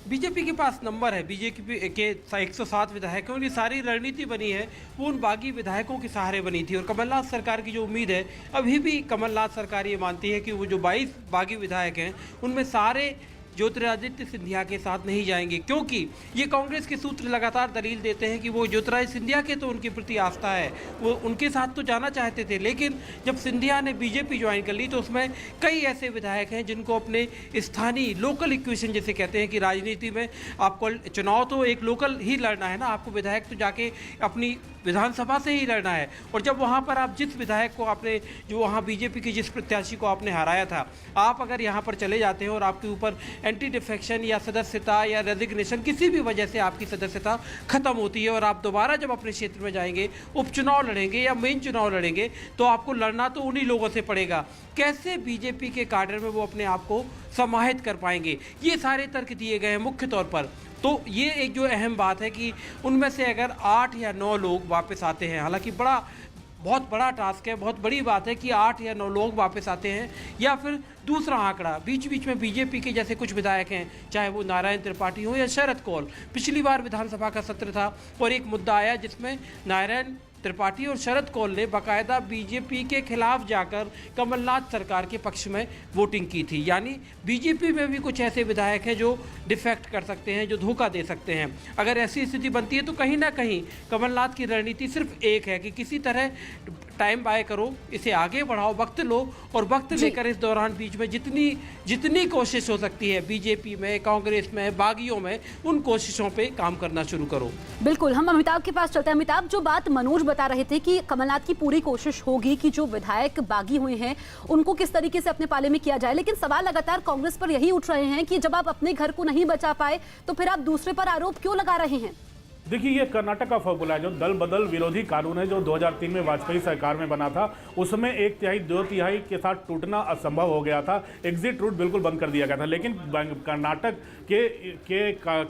बीजेपी के पास नंबर है, बीजेपी के 107 विधायकों की सारी रणनीति बनी है वो उन बागी विधायकों के सहारे बनी थी। और कमलनाथ सरकार की जो उम्मीद है, अभी भी कमलनाथ सरकार ये मानती है कि वो जो 22 बागी विधायक हैं उनमें सारे ज्योतिरादित्य सिंधिया के साथ नहीं जाएंगे, क्योंकि ये कांग्रेस के सूत्र लगातार दलील देते हैं कि वो ज्योतिरादित्य सिंधिया के तो उनके प्रति आस्था है, वो उनके साथ तो जाना चाहते थे, लेकिन जब सिंधिया ने बीजेपी ज्वाइन कर ली तो उसमें कई ऐसे विधायक हैं जिनको अपने स्थानीय लोकल इक्वेशन जैसे कहते हैं कि राजनीति में आपको चुनाव तो एक लोकल ही लड़ना है ना, आपको विधायक तो जाके अपनी विधानसभा से ही लड़ना है। और जब वहाँ पर आप जिस विधायक को आपने, जो वहाँ बीजेपी के जिस प्रत्याशी को आपने हराया था, आप अगर यहाँ पर चले जाते हैं और आपके ऊपर एंटी डिफेक्शन या सदस्यता या रेजिग्नेशन किसी भी वजह से आपकी सदस्यता खत्म होती है और आप दोबारा जब अपने क्षेत्र में जाएंगे, उपचुनाव लड़ेंगे या मेन चुनाव लड़ेंगे, तो आपको लड़ना तो उन्हीं लोगों से पड़ेगा। कैसे बीजेपी के काडर में वो अपने आप को समाहित कर पाएंगे, ये सारे तर्क दिए गए हैं मुख्य तौर पर। तो ये एक जो अहम बात है कि उनमें से अगर 8 या 9 लोग वापस आते हैं, हालांकि बहुत बड़ा टास्क है, बहुत बड़ी बात है कि 8 या 9 लोग वापस आते हैं, या फिर दूसरा आंकड़ा, बीच बीच में बीजेपी के जैसे कुछ विधायक हैं, चाहे वो नारायण त्रिपाठी हो या शरद कौल। पिछली बार विधानसभा का सत्र था और एक मुद्दा आया जिसमें नारायण त्रिपाठी और शरद कौल ने बाकायदा बीजेपी के खिलाफ जाकर कमलनाथ सरकार के पक्ष में वोटिंग की थी। यानी बीजेपी में भी कुछ ऐसे विधायक हैं जो डिफेक्ट कर सकते हैं, जो धोखा दे सकते हैं। अगर ऐसी स्थिति बनती है तो कहीं ना कहीं कमलनाथ की रणनीति सिर्फ एक है कि किसी तरह टाइम बाय करो, इसे आगे बढ़ाओ, वक्त लो, और वक्त लेकर इस दौरान बीच में जितनी कोशिश हो सकती है बीजेपी में, कांग्रेस में, बागियों में, उन कोशिशों पे काम करना शुरू करो। बिल्कुल, हम अमिताभ के पास चलते हैं। अमिताभ, जो बात मनोज बता रहे थे कि कमलनाथ की पूरी कोशिश होगी कि जो विधायक बागी हुए हैं उनको किस तरीके से अपने पाले में किया जाए, लेकिन सवाल लगातार कांग्रेस पर यही उठ रहे हैं कि जब आप अपने घर को नहीं बचा पाए तो फिर आप दूसरे पर आरोप क्यों लगा रहे हैं? देखिए, ये कर्नाटक का फॉर्मूला है, जो दल बदल विरोधी कानून है जो 2003 में वाजपेयी सरकार में बना था, उसमें 1/3 2/3 के साथ टूटना असंभव हो गया था, एग्जिट रूट बिल्कुल बंद कर दिया गया था। लेकिन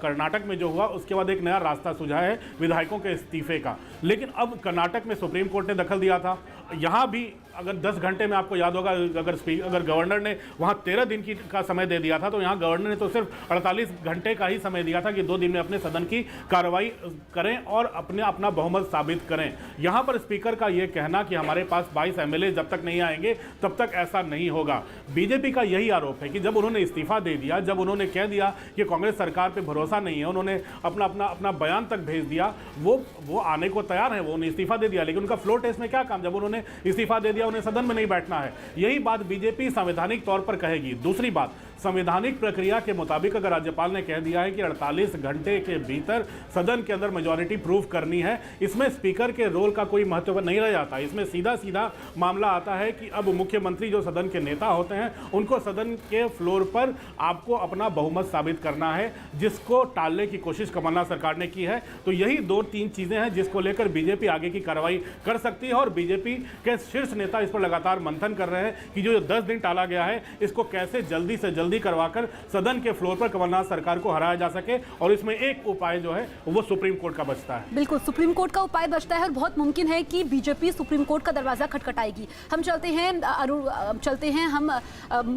कर्नाटक में जो हुआ उसके बाद एक नया रास्ता सुझा है विधायकों के इस्तीफे का। लेकिन अब कर्नाटक में सुप्रीम कोर्ट ने दखल दिया था, यहाँ भी अगर 10 घंटे में, आपको याद होगा, अगर गवर्नर ने वहाँ 13 दिन का समय दे दिया था, तो यहाँ गवर्नर ने तो सिर्फ 48 घंटे का ही समय दिया था कि 2 दिन में अपने सदन की कार्रवाई करें और अपना बहुमत साबित करें। यहाँ पर स्पीकर का ये कहना कि हमारे पास 22 MLA जब तक नहीं आएंगे तब तक ऐसा नहीं होगा। बीजेपी का यही आरोप है कि जब उन्होंने इस्तीफा दे दिया, जब उन्होंने कह दिया कि कांग्रेस सरकार पर भरोसा नहीं है, उन्होंने अपना बयान तक भेज दिया, वो आने को तैयार है, वो इस्तीफा दे दिया, लेकिन उनका फ्लोर टेस्ट में क्या काम? जब उन्होंने इस्तीफा दे दिया, उन्हें सदन में नहीं बैठना है। यही बात बीजेपी संवैधानिक तौर पर कहेगी। दूसरी बात, संवैधानिक प्रक्रिया के मुताबिक अगर राज्यपाल ने कह दिया है कि 48 घंटे के भीतर सदन के अंदर मेजॉरिटी प्रूव करनी है, इसमें स्पीकर के रोल का कोई महत्व नहीं रह जाता। इसमें सीधा मामला आता है कि अब मुख्यमंत्री जो सदन के नेता होते हैं, उनको सदन के फ्लोर पर आपको अपना बहुमत साबित करना है, जिसको टालने की कोशिश कमलनाथ सरकार ने की है। तो यही 2-3 चीजें हैं जिसको लेकर बीजेपी आगे की कार्रवाई कर सकती है, और बीजेपी के शीर्ष नेता इस पर लगातार मंथन कर रहे हैं कि जो 10 दिन टाला गया है, इसको कैसे जल्दी से जल्दी करवाकर सदन के फ्लोर पर कमलनाथ सरकार को हराया जा सके। और इसमें एक उपाय जो है वो सुप्रीम कोर्ट का बचता है। बिल्कुल, सुप्रीम कोर्ट का उपाय बचता है और बहुत मुमकिन है कि बीजेपी सुप्रीम कोर्ट का दरवाजा खटखटाएगी। हम चलते हैं हम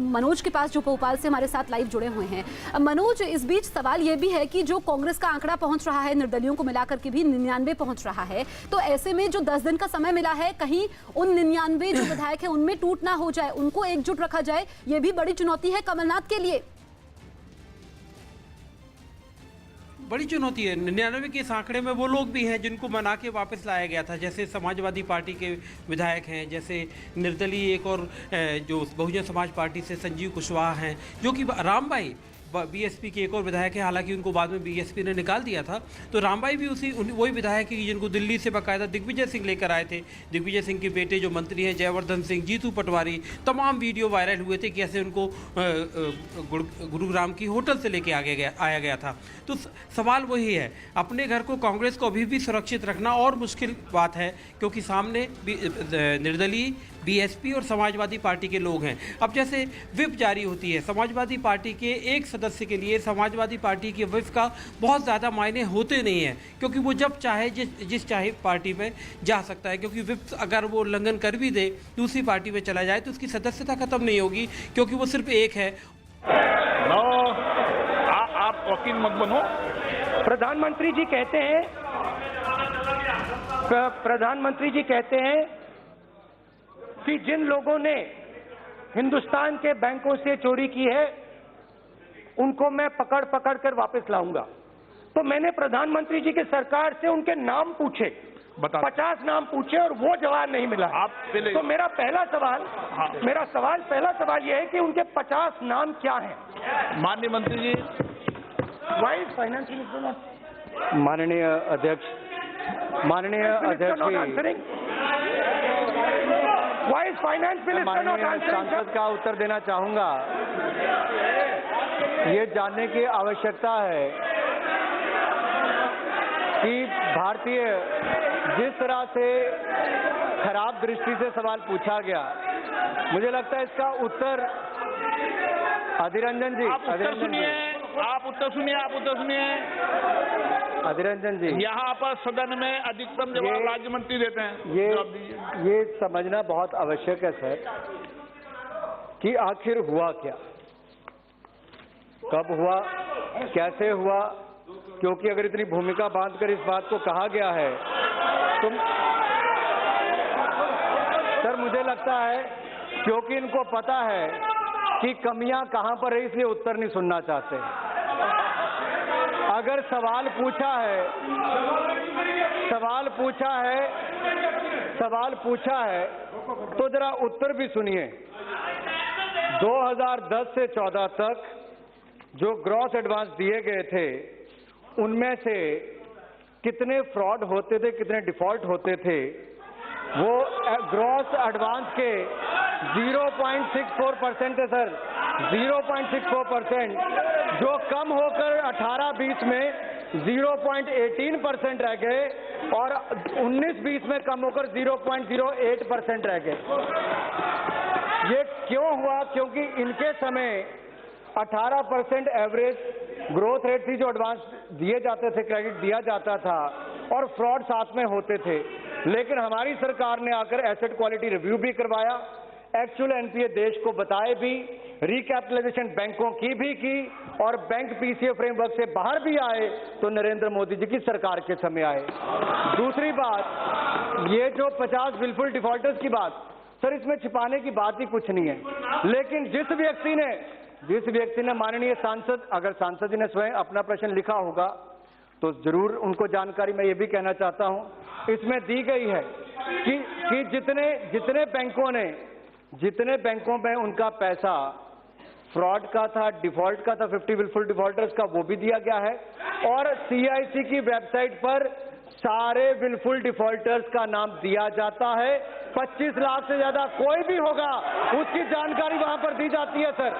मनोज के पास, जो भोपाल से हमारे साथ लाइव जुड़े हुए हैं। मनोज, इस बीच सवाल यह भी है कि जो कांग्रेस का आंकड़ा पहुंच रहा है, निर्दलियों को मिलाकर के भी 99 पहुंच रहा है, तो ऐसे में जो 10 दिन का समय मिला है, कहीं उन 99 जो विधायक है उनमें टूट ना हो जाए, उनको एकजुट रखा जाए, ये भी बड़ी चुनौती है कमलनाथ के लिए। बड़ी चुनौती है। 99 के इस आंकड़े में वो लोग भी हैं जिनको मना के वापस लाया गया था, जैसे समाजवादी पार्टी के विधायक हैं, जैसे निर्दलीय एक और जो बहुजन समाज पार्टी से संजीव कुशवाहा हैं, जो कि रामबाई बीएसपी के एक और विधायक है, हालांकि उनको बाद में बीएसपी ने निकाल दिया था। तो रामबाई भी वही विधायक है जिनको दिल्ली से बाकायदा दिग्विजय सिंह लेकर आए थे। दिग्विजय सिंह के बेटे जो मंत्री हैं जयवर्धन सिंह, जीतू पटवारी, तमाम वीडियो वायरल हुए थे कि ऐसे उनको गुरुग्राम की होटल से लेके आया गया था। तो सवाल वही है, अपने घर को कांग्रेस को अभी भी सुरक्षित रखना और मुश्किल बात है, क्योंकि सामने निर्दलीय, बीएसपी और समाजवादी पार्टी के लोग हैं। अब जैसे व्हिप जारी होती है, समाजवादी पार्टी के एक सदस्य के लिए समाजवादी पार्टी के व्हिप का बहुत ज़्यादा मायने होते नहीं हैं, क्योंकि वो जब चाहे जिस चाहे पार्टी में जा सकता है, क्योंकि व्हिप अगर वो उल्लंघन कर भी दे, दूसरी पार्टी में चला जाए तो उसकी सदस्यता खत्म नहीं होगी, क्योंकि वो सिर्फ एक है। आप वकील मत बनो। प्रधानमंत्री जी कहते हैं कि जिन लोगों ने हिंदुस्तान के बैंकों से चोरी की है उनको मैं पकड़ कर वापस लाऊंगा। तो मैंने प्रधानमंत्री जी की सरकार से उनके नाम पूछे, 50 नाम पूछे और वो जवाब नहीं मिला। तो मेरा पहला सवाल यह है कि उनके 50 नाम क्या हैं? माननीय मंत्री जी, वाइस फाइनेंस मिनिस्टर, माननीय अध्यक्ष वाइस फाइनेंस मिनिस्टर, सांसद का उत्तर देना चाहूंगा। ये जानने की आवश्यकता है कि भारतीय जिस तरह से खराब दृष्टि से सवाल पूछा गया, मुझे लगता है इसका उत्तर अधीर रंजन जी, आप उत्तर सुनिए। अधीर रंजन जी, यहाँ पर सदन में अधिकतम जवाब राज्य मंत्री देते हैं। ये समझना बहुत आवश्यक है सर कि आखिर हुआ क्या, कब हुआ, कैसे हुआ, क्योंकि अगर इतनी भूमिका बांधकर इस बात को कहा गया है तो सर मुझे लगता है क्योंकि इनको पता है कि कमियां कहां पर है, इसलिए उत्तर नहीं सुनना चाहते। अगर सवाल पूछा है तो जरा उत्तर भी सुनिए। 2010 से 14 तक जो ग्रॉस एडवांस दिए गए थे उनमें से कितने फ्रॉड होते थे, कितने डिफॉल्ट होते थे, वो ग्रॉस एडवांस के 0.64% है सर, 0.64%, जो कम होकर 18-20 में 0.18% रह गए और 19-20 में कम होकर 0.08% रह गए। ये क्यों हुआ? क्योंकि इनके समय 18% एवरेज ग्रोथ रेट थी जो एडवांस दिए जाते थे, क्रेडिट दिया जाता था और फ्रॉड साथ में होते थे। लेकिन हमारी सरकार ने आकर एसेट क्वालिटी रिव्यू भी करवाया, एक्चुअल एनपीए देश को बताए भी, रिकैपिटलाइजेशन बैंकों की भी की और बैंक पीसीए फ्रेमवर्क से बाहर भी आए तो नरेंद्र मोदी जी की सरकार के समय आए। दूसरी बात, ये जो 50 विलफुल डिफॉल्टर्स की बात, सर इसमें छिपाने की बात ही कुछ नहीं है। लेकिन जिस व्यक्ति ने माननीय सांसद, अगर सांसद जी ने स्वयं अपना प्रश्न लिखा होगा तो जरूर उनको जानकारी मैं ये भी कहना चाहता हूं इसमें दी गई है कि जितने बैंकों में उनका पैसा फ्रॉड का था, डिफॉल्ट का था, 50 विलफुल डिफॉल्टर्स का, वो भी दिया गया है और सीआईसी की वेबसाइट पर सारे विलफुल डिफॉल्टर्स का नाम दिया जाता है। 25 लाख से ज्यादा कोई भी होगा उसकी जानकारी वहां पर दी जाती है सर।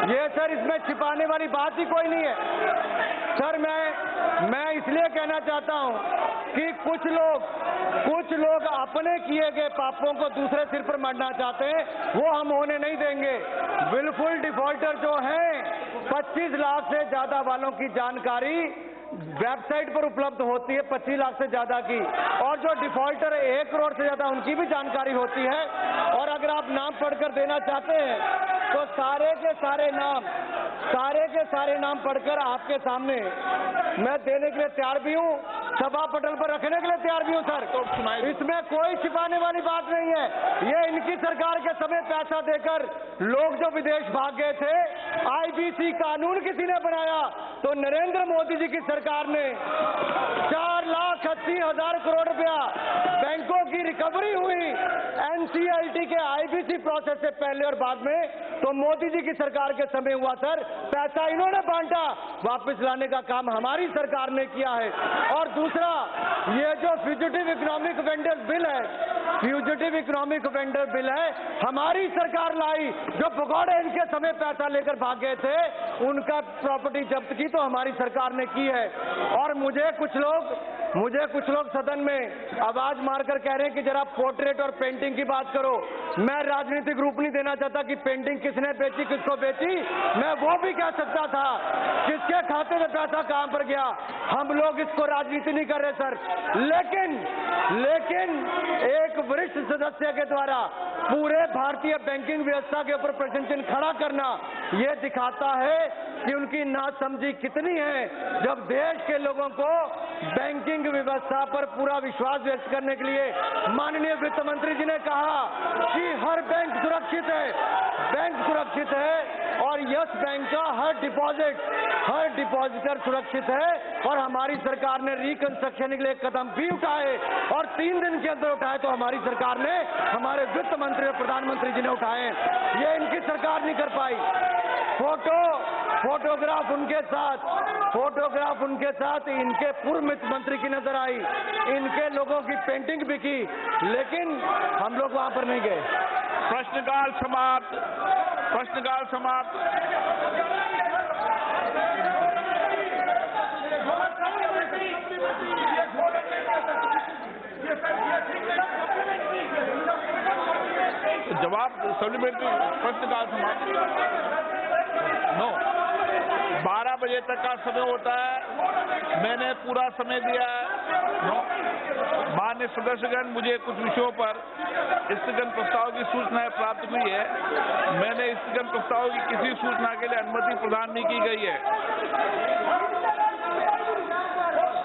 ये सर इसमें छिपाने वाली बात ही कोई नहीं है सर। मैं इसलिए कहना चाहता हूं कि कुछ लोग अपने किए गए पापों को दूसरे सिर पर मढ़ना चाहते हैं, वो हम होने नहीं देंगे। विलफुल डिफॉल्टर जो हैं 25 लाख से ज्यादा वालों की जानकारी वेबसाइट पर उपलब्ध होती है, 25 लाख से ज्यादा की, और जो डिफॉल्टर है 1 करोड़ से ज्यादा उनकी भी जानकारी होती है। और अगर आप नाम पढ़कर देना चाहते हैं तो सारे के सारे नाम पढ़कर आपके सामने मैं देने के लिए तैयार भी हूं। सभा पटल पर रखने के लिए तैयार भी हूं सर। इसमें कोई छिपाने वाली बात नहीं है। ये इनकी सरकार के समय पैसा देकर लोग जो विदेश भाग गए थे, आईबीसी कानून किसी ने बनाया तो नरेंद्र मोदी जी की सरकार ने 4,80,000 करोड़ रुपया बैंकों की रिकवरी हुई एनसीएलटी के आईबीसी प्रोसेस से पहले और बाद में, तो मोदी जी की सरकार के समय हुआ सर। पैसा इन्होंने बांटा, वापस लाने का काम हमारी सरकार ने किया है। और दूसरा, ये जो फ्यूजिटिव इकोनॉमिक वेंडर बिल है, फ्यूजिटिव इकोनॉमिक वेंडर बिल है, हमारी सरकार लाई। जो भगौड़े इनके समय पैसा लेकर भाग गए थे, उनका प्रॉपर्टी जब्त की तो हमारी सरकार ने की है। और मुझे कुछ लोग सदन में आवाज मारकर कह रहे हैं कि जरा पोर्ट्रेट और पेंटिंग की बात करो। मैं राजनीतिक रूप नहीं देना चाहता कि पेंटिंग किसने बेची, किसको बेची। मैं वो भी कह सकता था किसके खाते में पैसा कहां पर गया। हम लोग इसको राजनीति नहीं कर रहे सर, लेकिन एक वरिष्ठ सदस्य के द्वारा पूरे भारतीय बैंकिंग व्यवस्था के ऊपर प्रश्न चिन्ह खड़ा करना, यह दिखाता है कि उनकी नासमझी कितनी है। जब देश के लोगों को बैंकिंग व्यवस्था पर पूरा विश्वास व्यक्त करने के लिए माननीय वित्त मंत्री जी ने कहा कि हर बैंक सुरक्षित है और यस बैंक का हर डिपॉजिटर सुरक्षित है। और हमारी सरकार ने रिकंस्ट्रक्शन के लिए कदम भी उठाए और 3 दिन के अंदर उठाए तो हमारी सरकार ने, हमारे वित्त मंत्री और प्रधानमंत्री जी ने उठाए। ये इनकी सरकार नहीं कर पाई। फोटोग्राफ उनके साथ इनके पूर्व मंत्री की नजर आई, इनके लोगों की पेंटिंग भी की, लेकिन हम लोग वहां पर नहीं गए। प्रश्नकाल समाप्त। जवाब सप्लीमेंट्री प्रश्नकाल समाप्त। 12 बजे तक का समय होता है, मैंने पूरा समय दिया है। माननीय सदस्यगण, मुझे कुछ विषयों पर स्थगन प्रस्ताव की सूचनाएं प्राप्त हुई है। मैंने स्थगन प्रस्ताव की किसी सूचना के लिए अनुमति प्रदान नहीं की गई है।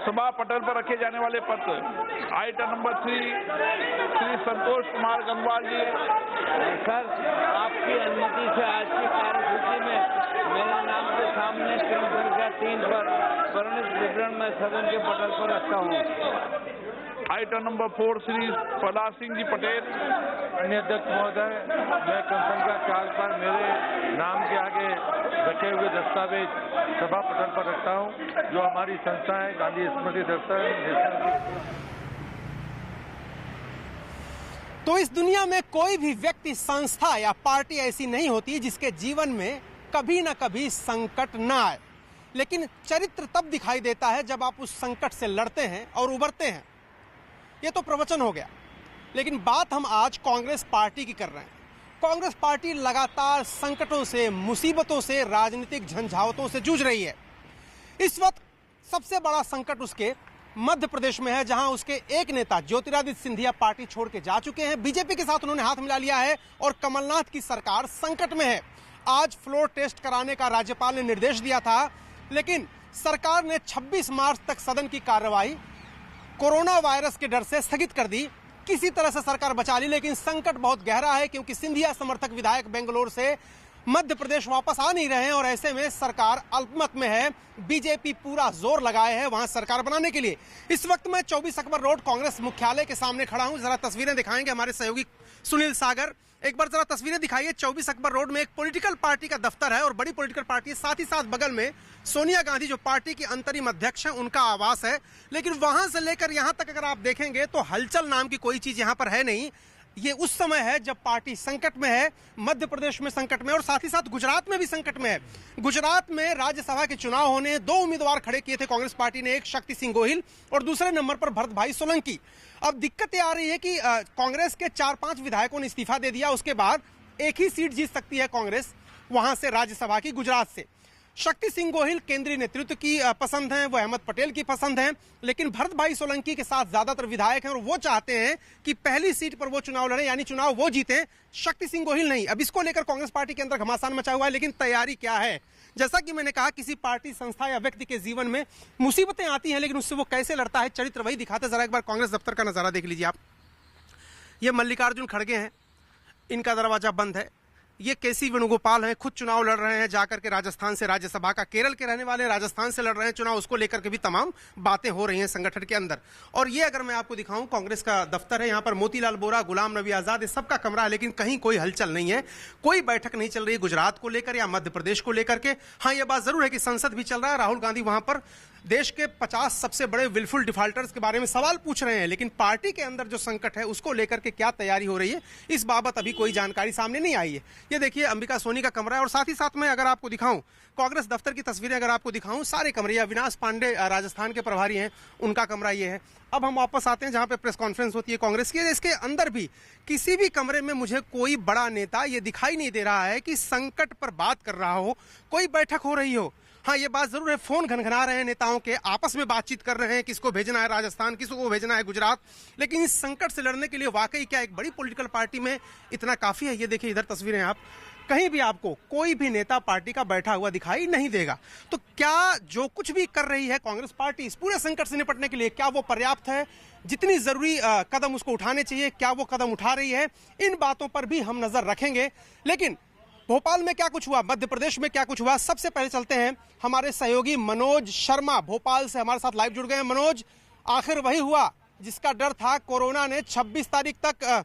सभा पटल पर रखे जाने वाले पत्र। आइटम नंबर 3, श्री संतोष कुमार गंगवाल जी। सर, आपकी अनुमति से आज की कार्यसूची में मेरे नाम के सामने क्रम संख्या 3 पर वर्णित विवरण में सदन के पटल पर रखता हूँ। Item number 4, Shri Prahlad Singh ji Patel. अन्य अध्यक्ष महोदय, मैं क्रम संख्या 4 पर मेरे नाम के आगे रखे हुए दस्तावेज सभा पटल पर रखता हूँ, जो हमारी संस्था है गांधी स्मृति दफ्तर। तो इस दुनिया में कोई भी व्यक्ति, संस्था या पार्टी ऐसी नहीं होती जिसके जीवन में कभी ना कभी संकट ना आए। लेकिन चरित्र तब दिखाई देता है जब आप उस संकट से लड़ते हैं और उबरते हैं। ये तो प्रवचन हो गया, लेकिन बात हम आज कांग्रेस पार्टी की कर रहे हैं। कांग्रेस पार्टी लगातार संकटों से, मुसीबतों से, राजनीतिक झंझावतों से जूझ रही है। इस वक्त सबसे बड़ा संकट उसके मध्य प्रदेश में है, जहां उसके एक नेता ज्योतिरादित्य सिंधिया पार्टी छोड़ के जा चुके हैं। बीजेपी के साथ उन्होंने हाथ मिला लिया है और कमलनाथ की सरकार संकट में है। आज फ्लोर टेस्ट कराने का राज्यपाल ने निर्देश दिया था, लेकिन सरकार ने 26 मार्च तक सदन की कार्रवाई कोरोना वायरस के डर से स्थगित कर दी। किसी तरह से सरकार बचा ली, लेकिन संकट बहुत गहरा है, क्योंकि सिंधिया समर्थक विधायक बेंगलोर से मध्य प्रदेश वापस आ नहीं रहे हैं और ऐसे में सरकार अल्पमत में है। बीजेपी पूरा जोर लगाए है वहां सरकार बनाने के लिए। इस वक्त मैं 24 अकबर रोड कांग्रेस मुख्यालय के सामने खड़ा हूं। जरा तस्वीरें दिखाएंगे हमारे सहयोगी सुनील सागर। एक बार जरा तस्वीरें दिखाइए। 24 अकबर रोड में एक पॉलिटिकल पार्टी का दफ्तर है और बड़ी पॉलिटिकल पार्टी है। साथ ही साथ बगल में सोनिया गांधी जो पार्टी की अंतरिम अध्यक्ष है, उनका आवास है। लेकिन वहां से लेकर यहां तक अगर आप देखेंगे तो हलचल नाम की कोई चीज यहां पर है नहीं। ये उस समय है जब पार्टी संकट में है, मध्य प्रदेश में संकट में और साथ ही साथ गुजरात में भी संकट में है। गुजरात में राज्यसभा के चुनाव होने, 2 उम्मीदवार खड़े किए थे कांग्रेस पार्टी ने, एक शक्ति सिंह गोहिल और दूसरे नंबर पर भरत भाई सोलंकी। अब दिक्कत ये आ रही है कि कांग्रेस के 4-5 विधायकों ने इस्तीफा दे दिया। उसके बाद एक ही सीट जीत सकती है कांग्रेस वहां से, राज्यसभा की, गुजरात से। शक्ति सिंह गोहिल केंद्रीय नेतृत्व की पसंद हैं, वो अहमद पटेल की पसंद हैं, लेकिन भरत भाई सोलंकी के साथ ज्यादातर विधायक हैं और वो चाहते हैं कि पहली सीट पर वो चुनाव लड़े, यानी चुनाव वो जीते, शक्ति सिंह गोहिल नहीं। अब इसको लेकर कांग्रेस पार्टी के अंदर घमासान मचा हुआ है, लेकिन तैयारी क्या है? जैसा कि मैंने कहा, किसी पार्टी, संस्था या व्यक्ति के जीवन में मुसीबतें आती हैं, लेकिन उससे वो कैसे लड़ता है, चरित्र वही दिखाते। जरा एक बार कांग्रेस दफ्तर का नजारा देख लीजिए आप। ये मल्लिकार्जुन खड़गे हैं, इनका दरवाजा बंद है। ये केसी वेणुगोपाल हैं, खुद चुनाव लड़ रहे हैं जाकर के राजस्थान से राज्यसभा का। केरल के रहने वाले राजस्थान से लड़ रहे हैं चुनाव, उसको लेकर के भी तमाम बातें हो रही हैं संगठन के अंदर। और ये अगर मैं आपको दिखाऊं, कांग्रेस का दफ्तर है, यहाँ पर मोतीलाल बोरा, गुलाम नबी आजाद, ये सबका कमरा है, लेकिन कहीं कोई हलचल नहीं है, कोई बैठक नहीं चल रही गुजरात को लेकर या मध्य प्रदेश को लेकर के। हाँ, ये बात जरूर है कि संसद भी चल रहा है, राहुल गांधी वहां पर देश के 50 सबसे बड़े विलफुल डिफॉल्टर्स के बारे में सवाल पूछ रहे हैं, लेकिन पार्टी के अंदर जो संकट है उसको लेकर के क्या तैयारी हो रही है, इस बाबत अभी कोई जानकारी सामने नहीं आई है। ये देखिए अंबिका सोनी का कमरा है, और साथ ही साथ मैं अगर आपको दिखाऊं कांग्रेस दफ्तर की तस्वीरें अगर आपको दिखाऊं, सारे कमरे, अविनाश पांडे राजस्थान के प्रभारी हैं, उनका कमरा ये है। अब हम वापस आते हैं जहां पे प्रेस कॉन्फ्रेंस होती है कांग्रेस की। इसके अंदर भी किसी भी कमरे में मुझे कोई बड़ा नेता ये दिखाई नहीं दे रहा है कि संकट पर बात कर रहा हो, कोई बैठक हो रही हो। हाँ, ये बात जरूर है, फोन घनघना रहे हैं नेताओं के, आपस में बातचीत कर रहे हैं, किसको भेजना है राजस्थान, किसको भेजना है गुजरात, लेकिन इस संकट से लड़ने के लिए वाकई क्या एक बड़ी पॉलिटिकल पार्टी में इतना काफी है? ये देखिए इधर तस्वीरें आप, कहीं भी आपको कोई भी नेता पार्टी का बैठा हुआ दिखाई नहीं देगा। तो क्या जो कुछ भी कर रही है कांग्रेस पार्टी इस पूरे संकट से निपटने के लिए, क्या वो पर्याप्त है? जितनी जरूरी कदम उसको उठाने चाहिए, क्या वो कदम उठा रही है? इन बातों पर भी हम नजर रखेंगे। लेकिन भोपाल में क्या कुछ हुआ, मध्य प्रदेश में क्या कुछ हुआ, सबसे पहले चलते हैं हमारे सहयोगी मनोज शर्मा भोपाल से हमारे साथ लाइव जुड़ गए हैं। मनोज, आखिर वही हुआ जिसका डर था, कोरोना ने 26 तारीख तक।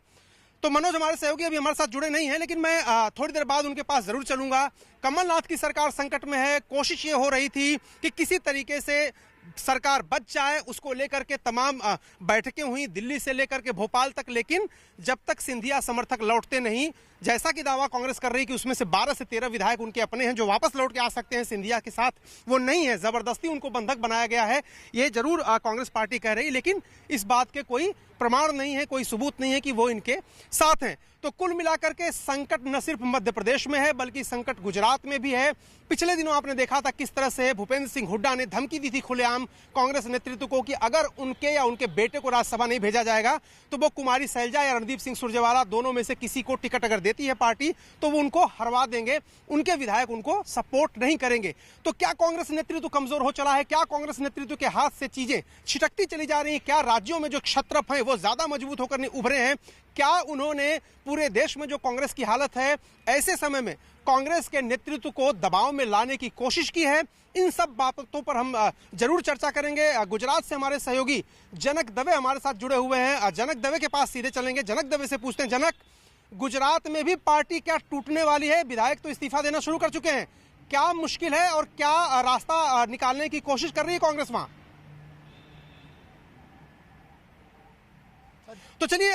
तो मनोज हमारे सहयोगी अभी हमारे साथ जुड़े नहीं हैं, लेकिन मैं थोड़ी देर बाद उनके पास जरूर चलूंगा। कमलनाथ की सरकार संकट में है, कोशिश ये हो रही थी कि किसी तरीके से सरकार बच जाए, उसको लेकर के तमाम बैठकें हुई दिल्ली से लेकर के भोपाल तक, लेकिन जब तक सिंधिया समर्थक लौटते नहीं, जैसा कि दावा कांग्रेस कर रही है कि उसमें से 12 से 13 विधायक उनके अपने हैं जो वापस लौट के आ सकते हैं सिंधिया के साथ, वो नहीं है, जबरदस्ती उनको बंधक बनाया गया है, ये जरूर कांग्रेस पार्टी कह रही, लेकिन इस बात के कोई प्रमाण नहीं है, कोई सबूत नहीं है कि वो इनके साथ हैं। तो कुल मिलाकर के संकट न सिर्फ मध्य प्रदेश में है बल्कि संकट गुजरात में भी है। पिछले दिनों आपने देखा था किस तरह से भूपेंद्र सिंह हुड्डा ने धमकी दी थी खुलेआम कांग्रेस नेतृत्व को कि अगर उनके या उनके बेटे को राज्यसभा नहीं भेजा जाएगा तो वो कुमारी सैलजा या रणदीप सिंह सुरजेवाला दोनों में से किसी को टिकट अगर देती है पार्टी तो वो उनको हरवा देंगे, उनके विधायक उनको सपोर्ट नहीं करेंगे। तो क्या कांग्रेस नेतृत्व कमजोर हो चला है? क्या कांग्रेस नेतृत्व के हाथ से चीजें छिटकती चली जा रही है? क्या राज्यों में जो क्षत्रप है वो ज्यादा मजबूत होकर उभरे हैं? क्या उन्होंने पूरे देश में जो कांग्रेस की हालत है ऐसे समय में कांग्रेस के नेतृत्व को दबाव में लाने की कोशिश की है? इन सब बातों पर हम जरूर चर्चा करेंगे। गुजरात से हमारे सहयोगी जनक दवे हमारे साथ जुड़े हुए हैं, जनक दवे के पास सीधे चलेंगे। जनक दवे से पूछते हैं, जनक, गुजरात में भी पार्टी क्या टूटने वाली है? विधायक तो इस्तीफा देना शुरू कर चुके हैं, क्या मुश्किल है और क्या रास्ता निकालने की कोशिश कर रही है कांग्रेस वहां? तो चलिए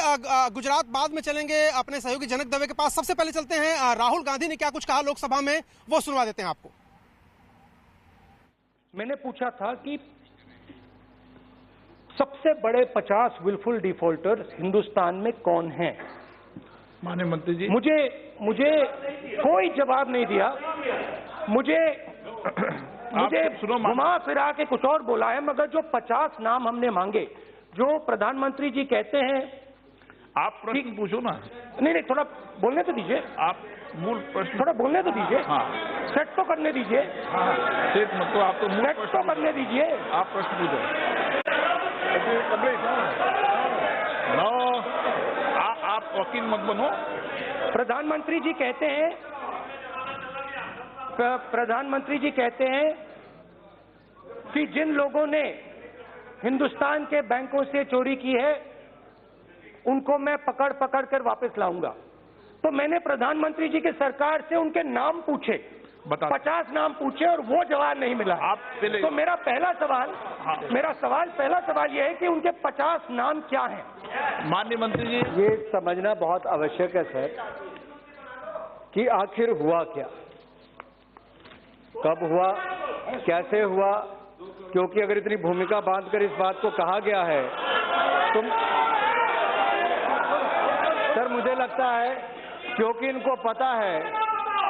गुजरात बाद में चलेंगे अपने सहयोगी जनक दवे के पास। सबसे पहले चलते हैं राहुल गांधी ने क्या कुछ कहा लोकसभा में, वो सुनवा देते हैं आपको। मैंने पूछा था कि सबसे बड़े 50 विलफुल डिफॉल्टर हिंदुस्तान में कौन हैं? माननीय मंत्री जी, मुझे कोई जवाब नहीं दिया। मुझे घुमा फिरा के कुछ और बोला है, मगर जो 50 नाम हमने मांगे, जो प्रधानमंत्री जी कहते हैं, आप प्रश्न पूछो ना। नहीं, थोड़ा बोलने तो दीजिए। आप मूल प्रश्न थोड़ा बोलने तो दीजिए। हाँ, सेट तो करने दीजिए। हाँ, सेट मत तो आप तो मूल सेट तो करने दीजिए। आप प्रश्न पूछो। नो, आप वकील मत बनो। प्रधानमंत्री जी कहते हैं कि जिन लोगों ने हिंदुस्तान के बैंकों से चोरी की है उनको मैं पकड़ कर वापस लाऊंगा। तो मैंने प्रधानमंत्री जी की सरकार से उनके नाम पूछे, 50 नाम पूछे और वो जवाब नहीं मिला। आप पहले तो मेरा पहला सवाल यह है कि उनके 50 नाम क्या हैं? माननीय मंत्री जी, ये समझना बहुत आवश्यक है सर कि आखिर हुआ क्या, कब हुआ, कैसे हुआ, क्योंकि अगर इतनी भूमिका बांधकर इस बात को कहा गया है तो सर मुझे लगता है क्योंकि इनको पता है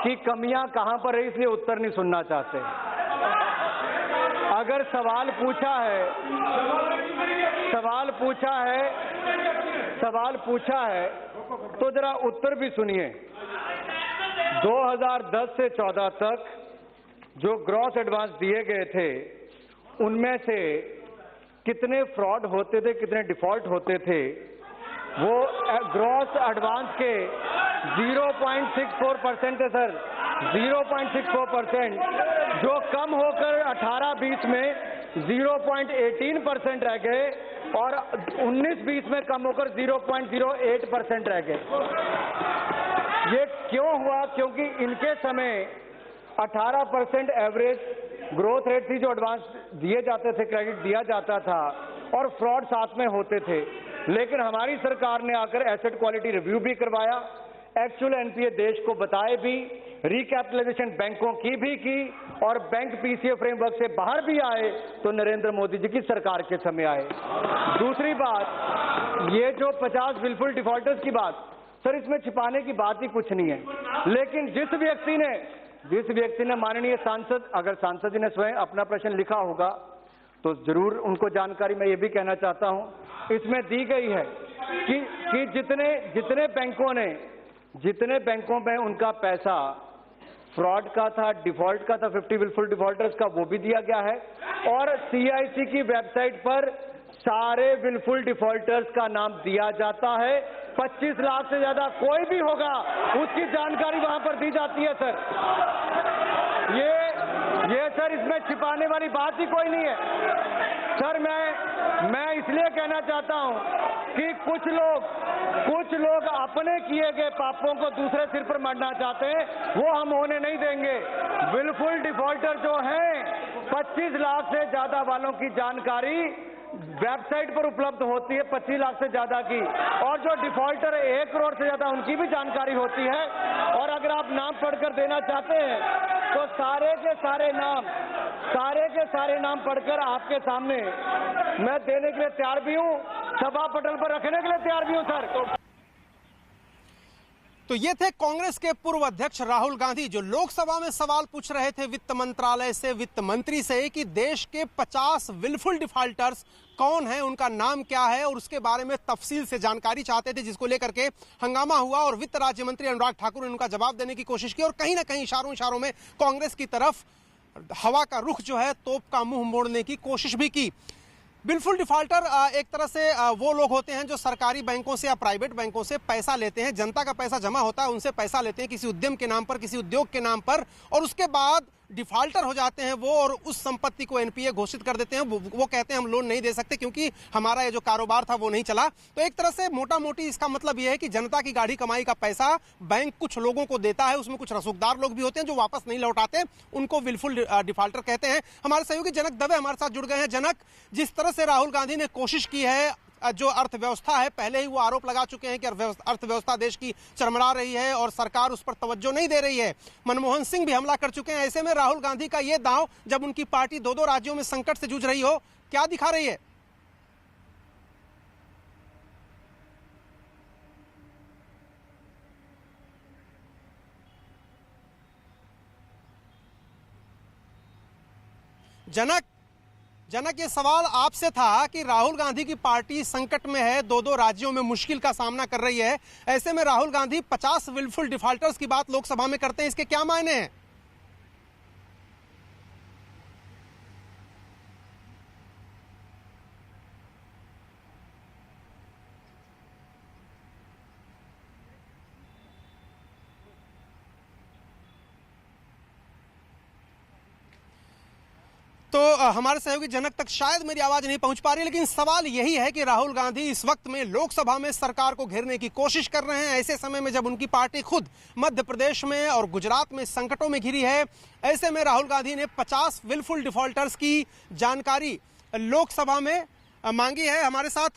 कि कमियां कहां पर रही, इसलिए उत्तर नहीं सुनना चाहते। अगर सवाल पूछा है तो जरा उत्तर भी सुनिए। 2010 से 14 तक जो ग्रॉस एडवांस दिए गए थे, उनमें से कितने फ्रॉड होते थे, कितने डिफॉल्ट होते थे, वो ग्रॉस एडवांस के 0.64% है सर, 0.64%, जो कम होकर 18-20 में 0.18% रह गए और 19-20 में कम होकर 0.08% रह गए। ये क्यों हुआ? क्योंकि इनके समय 18% एवरेज ग्रोथ रेट थी जो एडवांस दिए जाते थे, क्रेडिट दिया जाता था, और फ्रॉड साथ में होते थे। लेकिन हमारी सरकार ने आकर एसेट क्वालिटी रिव्यू भी करवाया, एक्चुअल एनपीए देश को बताए भी, रिकैपिटलाइजेशन बैंकों की भी की, और बैंक पीसीए फ्रेमवर्क से बाहर भी आए तो नरेंद्र मोदी जी की सरकार के समय आए। दूसरी बात, ये जो 50 विलफुल डिफॉल्टर्स की बात, सर इसमें छिपाने की बात ही कुछ नहीं है। लेकिन जिस व्यक्ति ने माननीय सांसद, अगर सांसद जी ने स्वयं अपना प्रश्न लिखा होगा तो जरूर उनको जानकारी मैं ये भी कहना चाहता हूं, इसमें दी गई है कि जितने बैंकों में उनका पैसा फ्रॉड का था, डिफॉल्ट का था, 50 विलफुल डिफॉल्टर्स का, वो भी दिया गया है। और सीआईसी की वेबसाइट पर सारे विलफुल डिफॉल्टर्स का नाम दिया जाता है। 25 लाख से ज्यादा कोई भी होगा उसकी जानकारी वहां पर दी जाती है सर। ये सर इसमें छिपाने वाली बात ही कोई नहीं है सर। मैं इसलिए कहना चाहता हूं कि कुछ लोग अपने किए गए पापों को दूसरे सिर पर मढ़ना चाहते हैं, वो हम होने नहीं देंगे। विलफुल डिफॉल्टर जो हैं, 25 लाख से ज्यादा वालों की जानकारी वेबसाइट पर उपलब्ध होती है, 25 लाख से ज्यादा की, और जो डिफॉल्टर 1 करोड़ से ज्यादा उनकी भी जानकारी होती है। और अगर आप नाम पढ़कर देना चाहते हैं तो सारे के सारे नाम पढ़कर आपके सामने मैं देने के लिए तैयार भी हूं, सभा पटल पर रखने के लिए तैयार भी हूं सर। तो ये थे कांग्रेस के पूर्व अध्यक्ष राहुल गांधी, जो लोकसभा में सवाल पूछ रहे थे वित्त मंत्रालय से, वित्त मंत्री से, कि देश के 50 विलफुल डिफॉल्टर्स कौन है, उनका नाम क्या है, और उसके बारे में तफसील से जानकारी चाहते थे, जिसको लेकर के हंगामा हुआ। और वित्त राज्य मंत्री अनुराग ठाकुर ने उनका जवाब देने की कोशिश की, और कहीं ना कहीं इशारों में कांग्रेस की तरफ हवा का रुख जो है, तोप का मुंह मोड़ने की कोशिश भी की। विलफुल डिफॉल्टर एक तरह से वो लोग होते हैं जो सरकारी बैंकों से या प्राइवेट बैंकों से पैसा लेते हैं, जनता का पैसा जमा होता है, उनसे पैसा लेते हैं किसी उद्यम के नाम पर, किसी उद्योग के नाम पर, और उसके बाद डिफॉल्टर हो जाते हैं वो, और उस संपत्ति को एनपीए घोषित कर देते हैं। वो कहते हैं हम लोन नहीं दे सकते क्योंकि हमारा ये जो कारोबार था वो नहीं चला। तो एक तरह से मोटा मोटी इसका मतलब ये है कि जनता की गाढ़ी कमाई का पैसा बैंक कुछ लोगों को देता है, उसमें कुछ रसूखदार लोग भी होते हैं जो वापस नहीं लौटाते, उनको विलफुल डिफॉल्टर कहते हैं। हमारे सहयोगी जनक दवे हमारे साथ जुड़ गए हैं। जनक, जिस तरह से राहुल गांधी ने कोशिश की है, जो अर्थव्यवस्था है, पहले ही वो आरोप लगा चुके हैं कि अर्थव्यवस्था देश की चरमरा रही है और सरकार उस पर तवज्जो नहीं दे रही है। मनमोहन सिंह भी हमला कर चुके हैं। ऐसे में राहुल गांधी का ये दांव, जब उनकी पार्टी 2-2 राज्यों में संकट से जूझ रही हो, क्या दिखा रही है? जनक, ये सवाल आपसे था कि राहुल गांधी की पार्टी संकट में है, 2-2 राज्यों में मुश्किल का सामना कर रही है। ऐसे में राहुल गांधी 50 विलफुल डिफॉल्टर्स की बात लोकसभा में करते हैं, इसके क्या मायने हैं? तो हमारे सहयोगी जनक तक शायद मेरी आवाज नहीं पहुंच पा रही, लेकिन सवाल यही है कि राहुल गांधी इस वक्त में लोकसभा में सरकार को घेरने की कोशिश कर रहे हैं, ऐसे समय में जब उनकी पार्टी खुद मध्य प्रदेश में और गुजरात में संकटों में घिरी है। ऐसे में राहुल गांधी ने 50 विलफुल डिफॉल्टर्स की जानकारी लोकसभा में मांगी है। हमारे साथ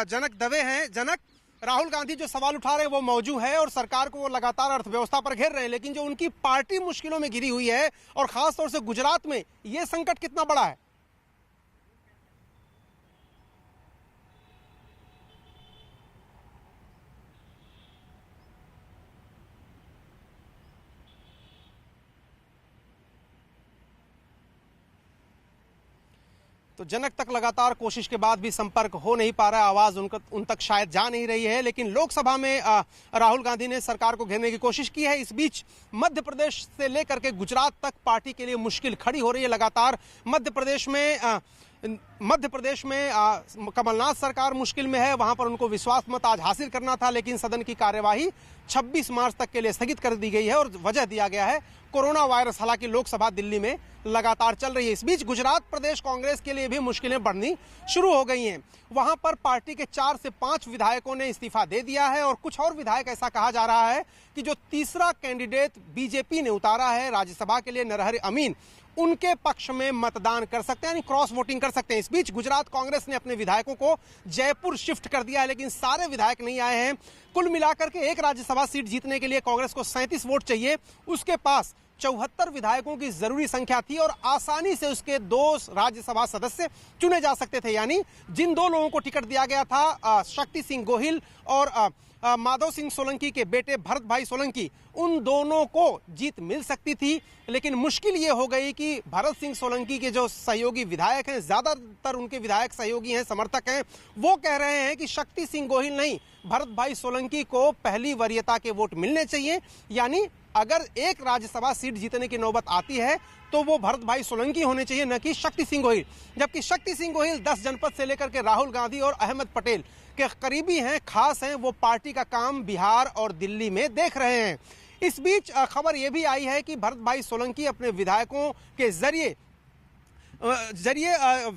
जनक दवे हैं। जनक, राहुल गांधी जो सवाल उठा रहे हैं वो मौजूद है और सरकार को वो लगातार अर्थव्यवस्था पर घेर रहे हैं, लेकिन जो उनकी पार्टी मुश्किलों में घिरी हुई है और खासतौर से गुजरात में, ये संकट कितना बड़ा है? तो जनक तक लगातार कोशिश के बाद भी संपर्क हो नहीं पा रहा है, आवाज उन तक शायद जा नहीं रही है। लेकिन लोकसभा में राहुल गांधी ने सरकार को घेरने की कोशिश की है। इस बीच मध्य प्रदेश से लेकर के गुजरात तक पार्टी के लिए मुश्किल खड़ी हो रही है लगातार। मध्य प्रदेश में कमलनाथ सरकार मुश्किल में है, वहां पर उनको विश्वास मत आज हासिल करना था, लेकिन सदन की कार्यवाही 26 मार्च तक के लिए स्थगित कर दी गई है और वजह दिया गया है कोरोना वायरस। हालांकि लोकसभा दिल्ली में लगातार चल रही है। इस बीच गुजरात प्रदेश कांग्रेस के लिए भी मुश्किलें बढ़नी शुरू हो गई हैं। वहां पर पार्टी के 4 से 5 विधायकों ने इस्तीफा दे दिया है और कुछ और विधायक, ऐसा कहा जा रहा है कि जो तीसरा कैंडिडेट बीजेपी ने उतारा है राज्यसभा के लिए, नरहरि अमीन, उनके पक्ष में मतदान कर सकते हैं, यानी क्रॉस वोटिंग कर सकते हैं। इस बीच गुजरात कांग्रेस ने अपने विधायकों को जयपुर शिफ्ट कर दिया है, लेकिन सारे विधायक नहीं आए हैं। कुल मिलाकर के एक राज्यसभा सीट जीतने के लिए कांग्रेस को 37 वोट चाहिए। उसके पास 74 विधायकों की जरूरी संख्या थी और आसानी से उसके 2 राज्यसभा सदस्य चुने जा सकते थे। यानी जिन 2 लोगों को टिकट दिया गया था, शक्ति सिंह गोहिल और माधव सिंह सोलंकी के बेटे भरत भाई सोलंकी, उन दोनों को जीत मिल सकती थी। लेकिन मुश्किल ये हो गई कि भरत सिंह सोलंकी के जो सहयोगी विधायक हैं, ज्यादातर उनके विधायक सहयोगी हैं, समर्थक हैं, वो कह रहे हैं कि शक्ति सिंह गोहिल नहीं, भरत भाई सोलंकी को पहली वरीयता के वोट मिलने चाहिए। यानी अगर एक राज्यसभा सीट जीतने की नौबत आती है तो वो भरत भाई सोलंकी होने चाहिए, न कि शक्ति सिंह गोहिल। जबकि शक्ति सिंह गोहिल 10 जनपद से लेकर के राहुल गांधी और अहमद पटेल के करीबी हैं, खास हैं, वो पार्टी का काम बिहार और दिल्ली में देख रहे हैं। इस बीच खबर यह भी आई है कि भरत भाई सोलंकी अपने विधायकों के जरिए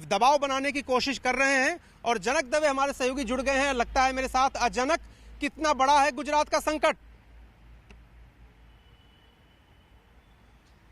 दबाव बनाने की कोशिश कर रहे हैं। और जनक दवे हमारे सहयोगी जुड़ गए हैं, लगता है मेरे साथ। जनक, कितना बड़ा है गुजरात का संकट?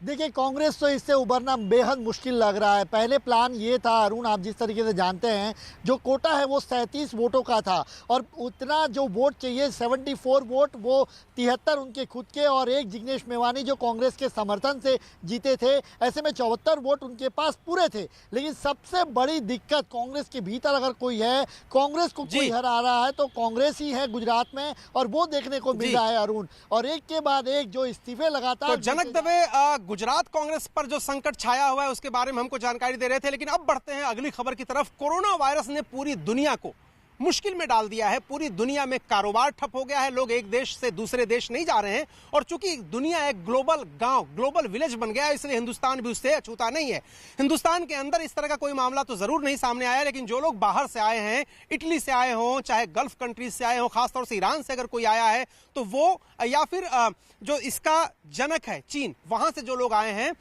देखिए, कांग्रेस तो इससे उबरना बेहद मुश्किल लग रहा है। पहले प्लान ये था अरुण, आप जिस तरीके से जानते हैं, जो कोटा है वो 37 वोटों का था और उतना जो वोट चाहिए 74 वोट, वो 73 उनके खुद के और 1 जिग्नेश मेवानी जो कांग्रेस के समर्थन से जीते थे। ऐसे में 74 वोट उनके पास पूरे थे। लेकिन सबसे बड़ी दिक्कत कांग्रेस के भीतर अगर कोई है, कांग्रेस को कोई हरा रहा है तो कांग्रेस ही है गुजरात में, और वो देखने को मिल रहा है अरुण। और एक के बाद एक जो इस्तीफे लगातार। तो जनक दवे, गुजरात कांग्रेस पर जो संकट छाया हुआ है उसके बारे में हमको जानकारी दे रहे थे। लेकिन अब बढ़ते हैं अगली खबर की तरफ। कोरोना वायरस ने पूरी दुनिया को मुश्किल में डाल दिया है। पूरी दुनिया में कारोबार ठप हो गया है, लोग एक देश से दूसरे देश नहीं जा रहे हैं। और चूंकि दुनिया एक ग्लोबल गांव, ग्लोबल विलेज बन गया है, इसलिए हिंदुस्तान भी उससे अछूता नहीं है। हिंदुस्तान के अंदर इस तरह का कोई मामला तो जरूर नहीं सामने आया, लेकिन जो लोग बाहर से आए हैं, इटली से आए हों, चाहे गल्फ कंट्रीज से आए हों, खासतौर से ईरान से अगर कोई आया है तो वो, या फिर जो इसका जनक है चीन, वहां से जो लोग आए हैं,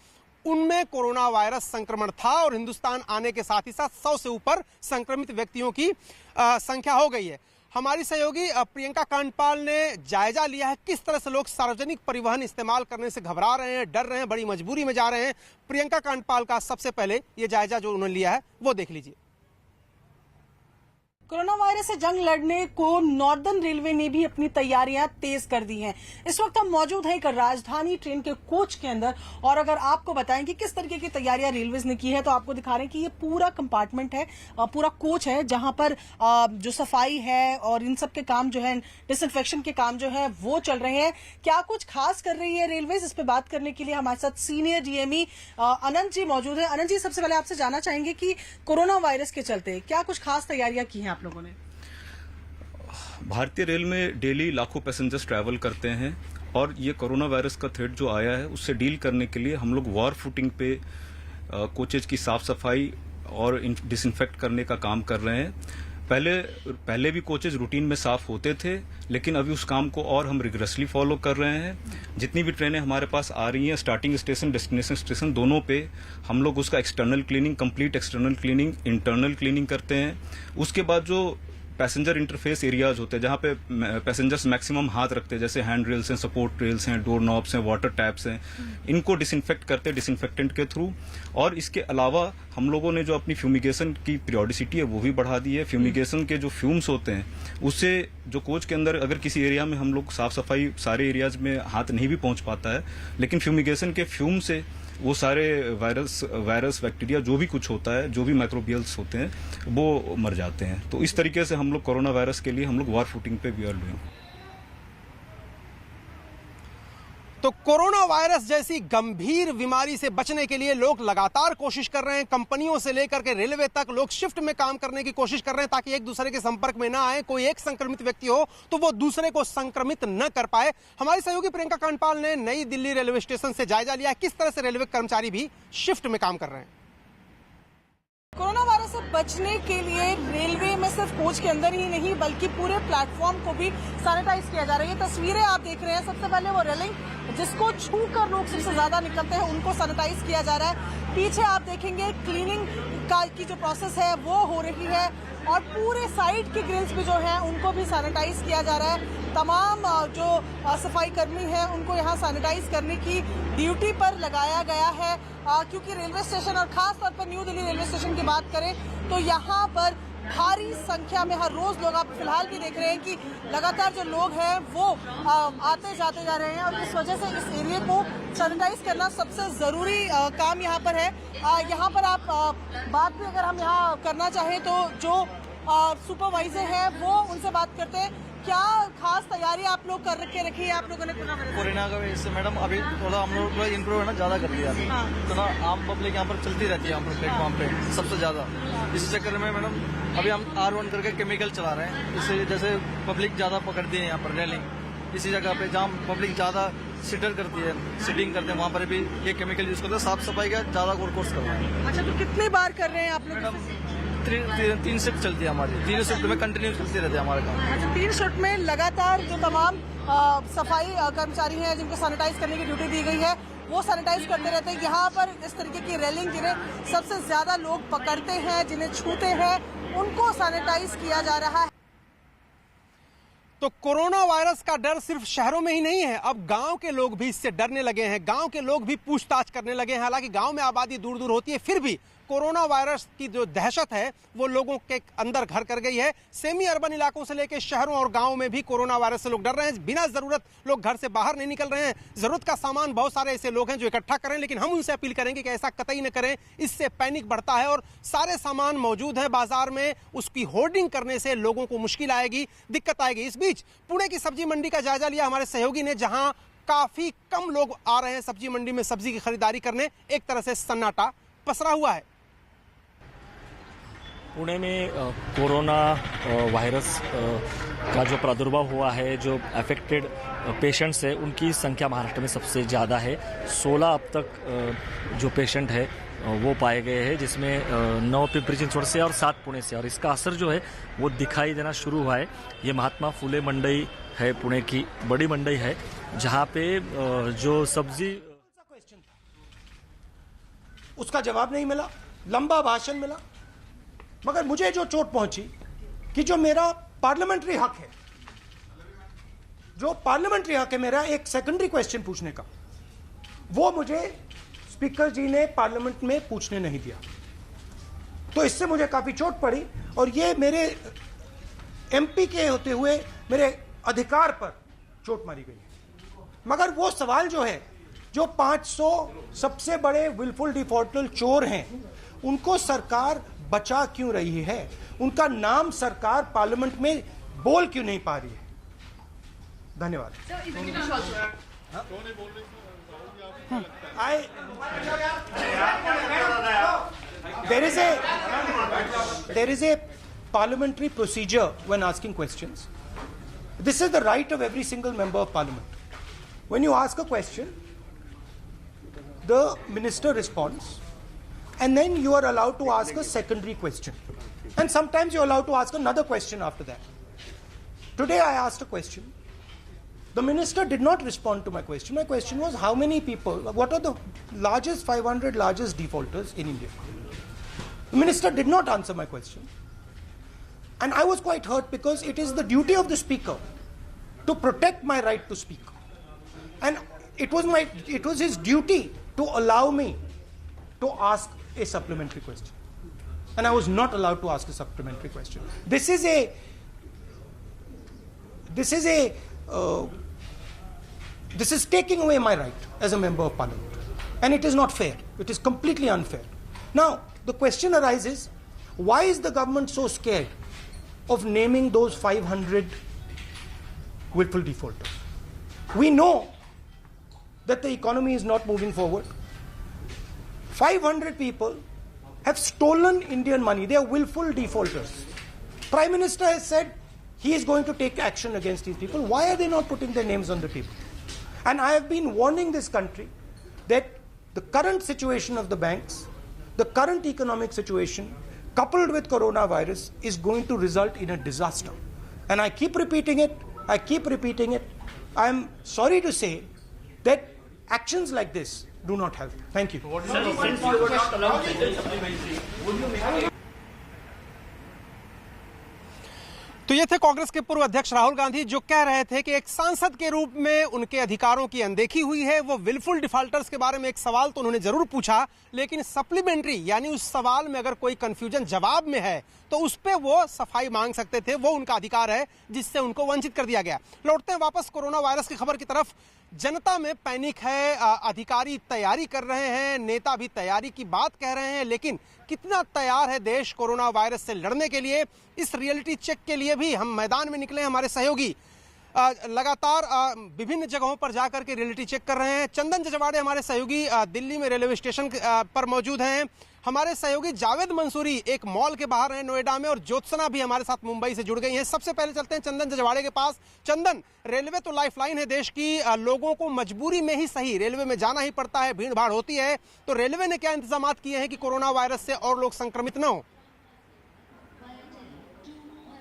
उनमें कोरोना वायरस संक्रमण था। और हिंदुस्तान आने के साथ ही साथ 100 से ऊपर संक्रमित व्यक्तियों की संख्या हो गई है। हमारी सहयोगी प्रियंका कांडपाल ने जायजा लिया है किस तरह से लोग सार्वजनिक परिवहन इस्तेमाल करने से घबरा रहे हैं, डर रहे हैं, बड़ी मजबूरी में जा रहे हैं। प्रियंका कांडपाल का सबसे पहले ये जायजा जो उन्होंने लिया है वो देख लीजिए। कोरोना वायरस से जंग लड़ने को नॉर्दर्न रेलवे ने भी अपनी तैयारियां तेज कर दी हैं। इस वक्त हम मौजूद हैं एक राजधानी ट्रेन के कोच के अंदर, और अगर आपको बताएं कि किस तरीके की तैयारियां रेलवेज ने की है तो आपको दिखा रहे हैं कि ये पूरा कंपार्टमेंट है, पूरा कोच है, जहां पर जो सफाई है और इन सब के काम जो है, डिसइंफेक्शन के काम जो है वो चल रहे हैं। क्या कुछ खास कर रही है रेलवेज, इस पे बात करने के लिए हमारे साथ सीनियर डीएमई अनंत जी मौजूद है। अनंत जी, सबसे पहले आपसे जानना चाहेंगे कि कोरोना वायरस के चलते क्या कुछ खास तैयारियां की हैं आप लोगों ने? भारतीय रेल में डेली लाखों पैसेंजर्स ट्रैवल करते हैं और ये कोरोना वायरस का थ्रेट जो आया है उससे डील करने के लिए हम लोग वॉर फुटिंग पे कोचेज की साफ सफाई और डिसइंफेक्ट करने का काम कर रहे हैं। पहले भी कोचेज रूटीन में साफ होते थे, लेकिन अभी उस काम को और हम रिगरसली फॉलो कर रहे हैं। जितनी भी ट्रेनें हमारे पास आ रही हैं, स्टार्टिंग स्टेशन, डेस्टिनेशन स्टेशन, दोनों पे हम लोग उसका external cleaning, complete external cleaning, internal cleaning करते हैं। उसके बाद जो पैसेंजर इंटरफेस एरियाज होते हैं जहां पे पैसेंजर्स मैक्सिमम हाथ रखते हैं, जैसे हैंड रेल्स हैं, सपोर्ट रेल्स हैं, डोर नॉब्स हैं, वाटर टैप्स हैं, इनको डिसइंफेक्ट करते हैं डिसइंफेक्टेंट के थ्रू। और इसके अलावा हम लोगों ने जो अपनी फ्यूमिगेशन की पीरियोडिसिटी है वो भी बढ़ा दी है। फ्यूमिगेशन के जो फ्यूम्स होते हैं उससे जो कोच के अंदर अगर किसी एरिया में हम लोग साफ सफाई, सारे एरियाज में हाथ नहीं भी पहुंच पाता है, लेकिन फ्यूमिगेशन के फ्यूम से वो सारे वायरस बैक्टीरिया जो भी कुछ होता है, जो भी माइक्रोबियल्स होते हैं, वो मर जाते हैं। तो इस तरीके से हम लोग कोरोना वायरस के लिए हम लोग वॉर फुटिंग पे वी आर डूइंग। तो कोरोना वायरस जैसी गंभीर बीमारी से बचने के लिए लोग लगातार कोशिश कर रहे हैं। कंपनियों से लेकर के रेलवे तक लोग शिफ्ट में काम करने की कोशिश कर रहे हैं ताकि एक दूसरे के संपर्क में ना आए। कोई एक संक्रमित व्यक्ति हो तो वो दूसरे को संक्रमित न कर पाए। हमारी सहयोगी प्रियंका कांडपाल ने नई दिल्ली रेलवे स्टेशन से जायजा लिया किस तरह से रेलवे कर्मचारी भी शिफ्ट में काम कर रहे हैं। कोरोना वायरस से बचने के लिए रेलवे में सिर्फ कोच के अंदर ही नहीं बल्कि पूरे प्लेटफॉर्म को भी सैनिटाइज किया जा रहा है। ये तस्वीरें आप देख रहे हैं, सबसे पहले वो रेलिंग जिसको छूकर लोग सबसे ज्यादा निकलते हैं उनको सैनिटाइज किया जा रहा है। पीछे आप देखेंगे क्लीनिंग की जो प्रोसेस है वो हो रही है और पूरे साइड के ग्रिल्स भी जो हैं उनको भी सैनिटाइज किया जा रहा है। तमाम जो सफाई कर्मी हैं उनको यहाँ सैनिटाइज करने की ड्यूटी पर लगाया गया है क्योंकि रेलवे स्टेशन और खास तौर पर न्यू दिल्ली रेलवे स्टेशन की बात करें तो यहाँ पर भारी संख्या में हर रोज लोग, आप फिलहाल भी देख रहे हैं कि लगातार जो लोग हैं वो आते जाते जा रहे हैं और इस वजह से इस एरिया को सैनिटाइज करना सबसे ज़रूरी काम यहाँ पर है। यहाँ पर आप बात भी अगर हम यहाँ करना चाहें तो जो सुपरवाइजर है वो उनसे बात करते हैं। क्या खास तैयारी आप लोग कर रखी है आप लोगों ने कोरोना का वजह से मैडम अभी थोड़ा हम लोग थोड़ा इम्प्रूव है ना ज़्यादा कर लिया तो ना आम पब्लिक यहाँ पर चलती रहती है यहाँ पर प्लेटफॉर्म पे सबसे ज़्यादा। इसी चक्कर में मैडम अभी हम R1 करके केमिकल चला रहे हैं। इससे जैसे पब्लिक ज़्यादा पकड़ती है यहाँ पर रेलिंग इसी जगह पे जहाँ पब्लिक ज़्यादा सिटर करती है सिटिंग करते हैं वहाँ पर भी ये केमिकल यूज़ करते हैं। साफ सफाई का ज़्यादा कोर्स कर रहे हैं। अच्छा, तो कितनी बार कर रहे हैं आप लोग? 3 शिफ्ट चलती है हमारी, 3 शिफ्ट में कंटिन्यू चलती रहती है हमारे काम। अच्छा, 3 शिफ्ट में लगातार जो तमाम सफाई कर्मचारी हैं जिनको सैनिटाइज करने की ड्यूटी दी गई है वो सैनिटाइज करते रहते हैं। यहाँ पर इस तरीके की रेलिंग जिन्हें सबसे ज्यादा लोग पकड़ते हैं, जिन्हें छूते हैं, उनको सैनिटाइज किया जा रहा है। तो कोरोना वायरस का डर सिर्फ शहरों में ही नहीं है, अब गांव के लोग भी इससे डरने लगे हैं। गांव के लोग भी पूछताछ करने लगे हैं। हालांकि गांव में आबादी दूर दूर होती है फिर भी कोरोना वायरस की जो दहशत है वो लोगों के अंदर घर कर गई है। सेमी अर्बन इलाकों से लेकर शहरों और गांवों में भी कोरोना वायरस से लोग डर रहे हैं। बिना जरूरत लोग घर से बाहर नहीं निकल रहे हैं। जरूरत का सामान बहुत सारे ऐसे लोग हैं जो इकट्ठा करें, लेकिन हम उनसे अपील करेंगे कि ऐसा कतई न करें, इससे पैनिक बढ़ता है और सारे सामान मौजूद है बाजार में, उसकी होर्डिंग करने से लोगों को मुश्किल आएगी, दिक्कत आएगी। इस बीच पुणे की सब्जी मंडी का जायजा लिया हमारे सहयोगी ने, जहां काफी कम लोग आ रहे हैं सब्जी मंडी में सब्जी की खरीदारी करने। एक तरह से सन्नाटा पसरा हुआ है। पुणे में कोरोना वायरस का जो प्रादुर्भाव हुआ है, जो अफेक्टेड पेशेंट्स है उनकी संख्या महाराष्ट्र में सबसे ज़्यादा है। 16 अब तक जो पेशेंट है वो पाए गए हैं, जिसमें 9 पिंपरी चिंचवड से और 7 पुणे से, और इसका असर जो है वो दिखाई देना शुरू हुआ है। ये महात्मा फुले मंडई है, पुणे की बड़ी मंडई है, जहाँ पे जो सब्जी उसका जवाब नहीं मिला, लंबा भाषण मिला, मगर मुझे जो चोट पहुंची कि जो मेरा पार्लियामेंट्री हक है, जो पार्लियामेंट्री हक है मेरा एक सेकेंडरी क्वेश्चन पूछने का, वो मुझे स्पीकर जी ने पार्लियामेंट में पूछने नहीं दिया। तो इससे मुझे काफी चोट पड़ी और ये मेरे एमपी के होते हुए मेरे अधिकार पर चोट मारी गई है। मगर वो सवाल जो है, जो 500 सबसे बड़े विलफुल डिफॉल्टर चोर हैं, उनको सरकार बचा क्यों रही है? उनका नाम सरकार पार्लियामेंट में बोल क्यों नहीं पा रही है? धन्यवाद। There is a parliamentary procedure when asking questions. This is the right of every single member of parliament. When you ask a question, the minister responds, and then you are allowed to ask a secondary question. And sometimes you're allowed to ask another question after that. Today I asked a question. The minister did not respond to my question. My question was, how many people, what are the largest 500 largest defaulters in India? The minister did not answer my question. And I was quite hurt because it is the duty of the speaker to protect my right to speak. And it was his duty to allow me to ask a supplementary question. And I was not allowed to ask a supplementary question. This is taking away my right as a member of parliament. And it is not fair. It is completely unfair. Now, the question arises, why is the government so scared of naming those 500 willful defaulters? We know that the economy is not moving forward. 500 people have stolen Indian money. They are willful defaulters. Prime Minister has said he is going to take action against these people. Why are they not putting their names on the table? And I have been warning this country that the current situation of the banks, the current economic situation, coupled with coronavirus, is going to result in a disaster. And I keep repeating it. I keep repeating it. I am sorry to say that actions like this do not help. Thank you. तो ये थे कांग्रेस के पूर्व अध्यक्ष राहुल गांधी, जो कह रहे थे कि एक सांसद के रूप में उनके अधिकारों की अनदेखी हुई है। वो विलफुल डिफॉल्टर्स के बारे में एक सवाल तो उन्होंने जरूर पूछा, लेकिन सप्लीमेंट्री यानी उस सवाल में अगर कोई कंफ्यूजन जवाब में है तो उस पे वो सफाई मांग सकते थे। वो उनका अधिकार है जिससे उनको वंचित कर दिया गया। लौटते हैं वापस कोरोना वायरस की खबर की तरफ। जनता में पैनिक है, अधिकारी तैयारी कर रहे हैं, नेता भी तैयारी की बात कह रहे हैं, लेकिन कितना तैयार है देश कोरोना वायरस से लड़ने के लिए? इस रियलिटी चेक के लिए भी हम मैदान में निकले। हमारे सहयोगी लगातार विभिन्न जगहों पर जाकर के रियलिटी चेक कर रहे हैं। चंदन जजवाड़े हमारे सहयोगी दिल्ली में रेलवे स्टेशन पर मौजूद हैं। हमारे सहयोगी जावेद मंसूरी एक मॉल के बाहर हैं नोएडा में, और ज्योत्सना भी हमारे साथ मुंबई से जुड़ गई हैं। सबसे पहले चलते हैं चंदन जजवाड़े के पास। चंदन, रेलवे तो लाइफलाइन है देश की, लोगों को मजबूरी में ही सही रेलवे में जाना ही पड़ता है, भीड़ भाड़ होती है, तो रेलवे ने क्या इंतजाम किए हैं कि कोरोना वायरस से और लोग संक्रमित न हो?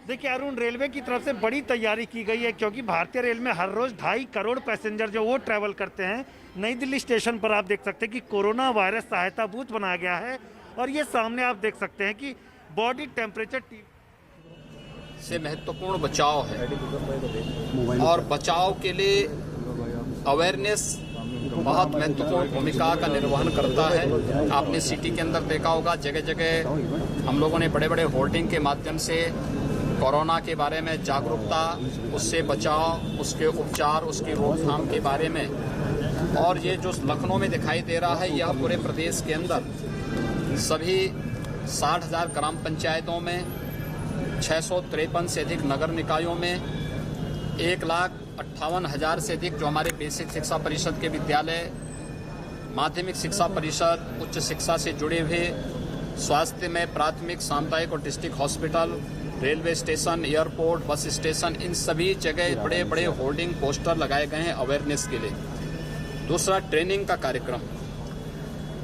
देखिए अरुण, रेलवे की तरफ से बड़ी तैयारी की गई है, क्योंकि भारतीय रेल में हर रोज 2.5 करोड़ पैसेंजर जो वो ट्रैवल करते हैं। नई दिल्ली स्टेशन पर आप देख सकते हैं कि कोरोना वायरस सहायता बूथ बनाया गया है, और ये सामने आप देख सकते हैं कि बॉडी टेम्परेचर से महत्वपूर्ण बचाव है, और बचाव के लिए अवेयरनेस बहुत महत्वपूर्ण भूमिका का निर्वहन करता है। आपने सिटी के अंदर देखा होगा, जगह जगह हम लोगों ने बड़े बड़े होर्डिंग के माध्यम से कोरोना के बारे में जागरूकता, उससे बचाव, उसके उपचार, उसकी रोकथाम के बारे में, और ये जो लखनऊ में दिखाई दे रहा है, यह पूरे प्रदेश के अंदर सभी 60,000 ग्राम पंचायतों में, 653 से अधिक नगर निकायों में, 1,58,000 से अधिक जो हमारे बेसिक शिक्षा परिषद के विद्यालय, माध्यमिक शिक्षा परिषद, उच्च शिक्षा से जुड़े हुए स्वास्थ्य में प्राथमिक, सामुदायिक और district hospital, railway station, airport, bus station, इन सभी जगह बड़े बड़े होर्डिंग पोस्टर लगाए गए हैं अवेयरनेस के लिए। दूसरा, ट्रेनिंग का कार्यक्रम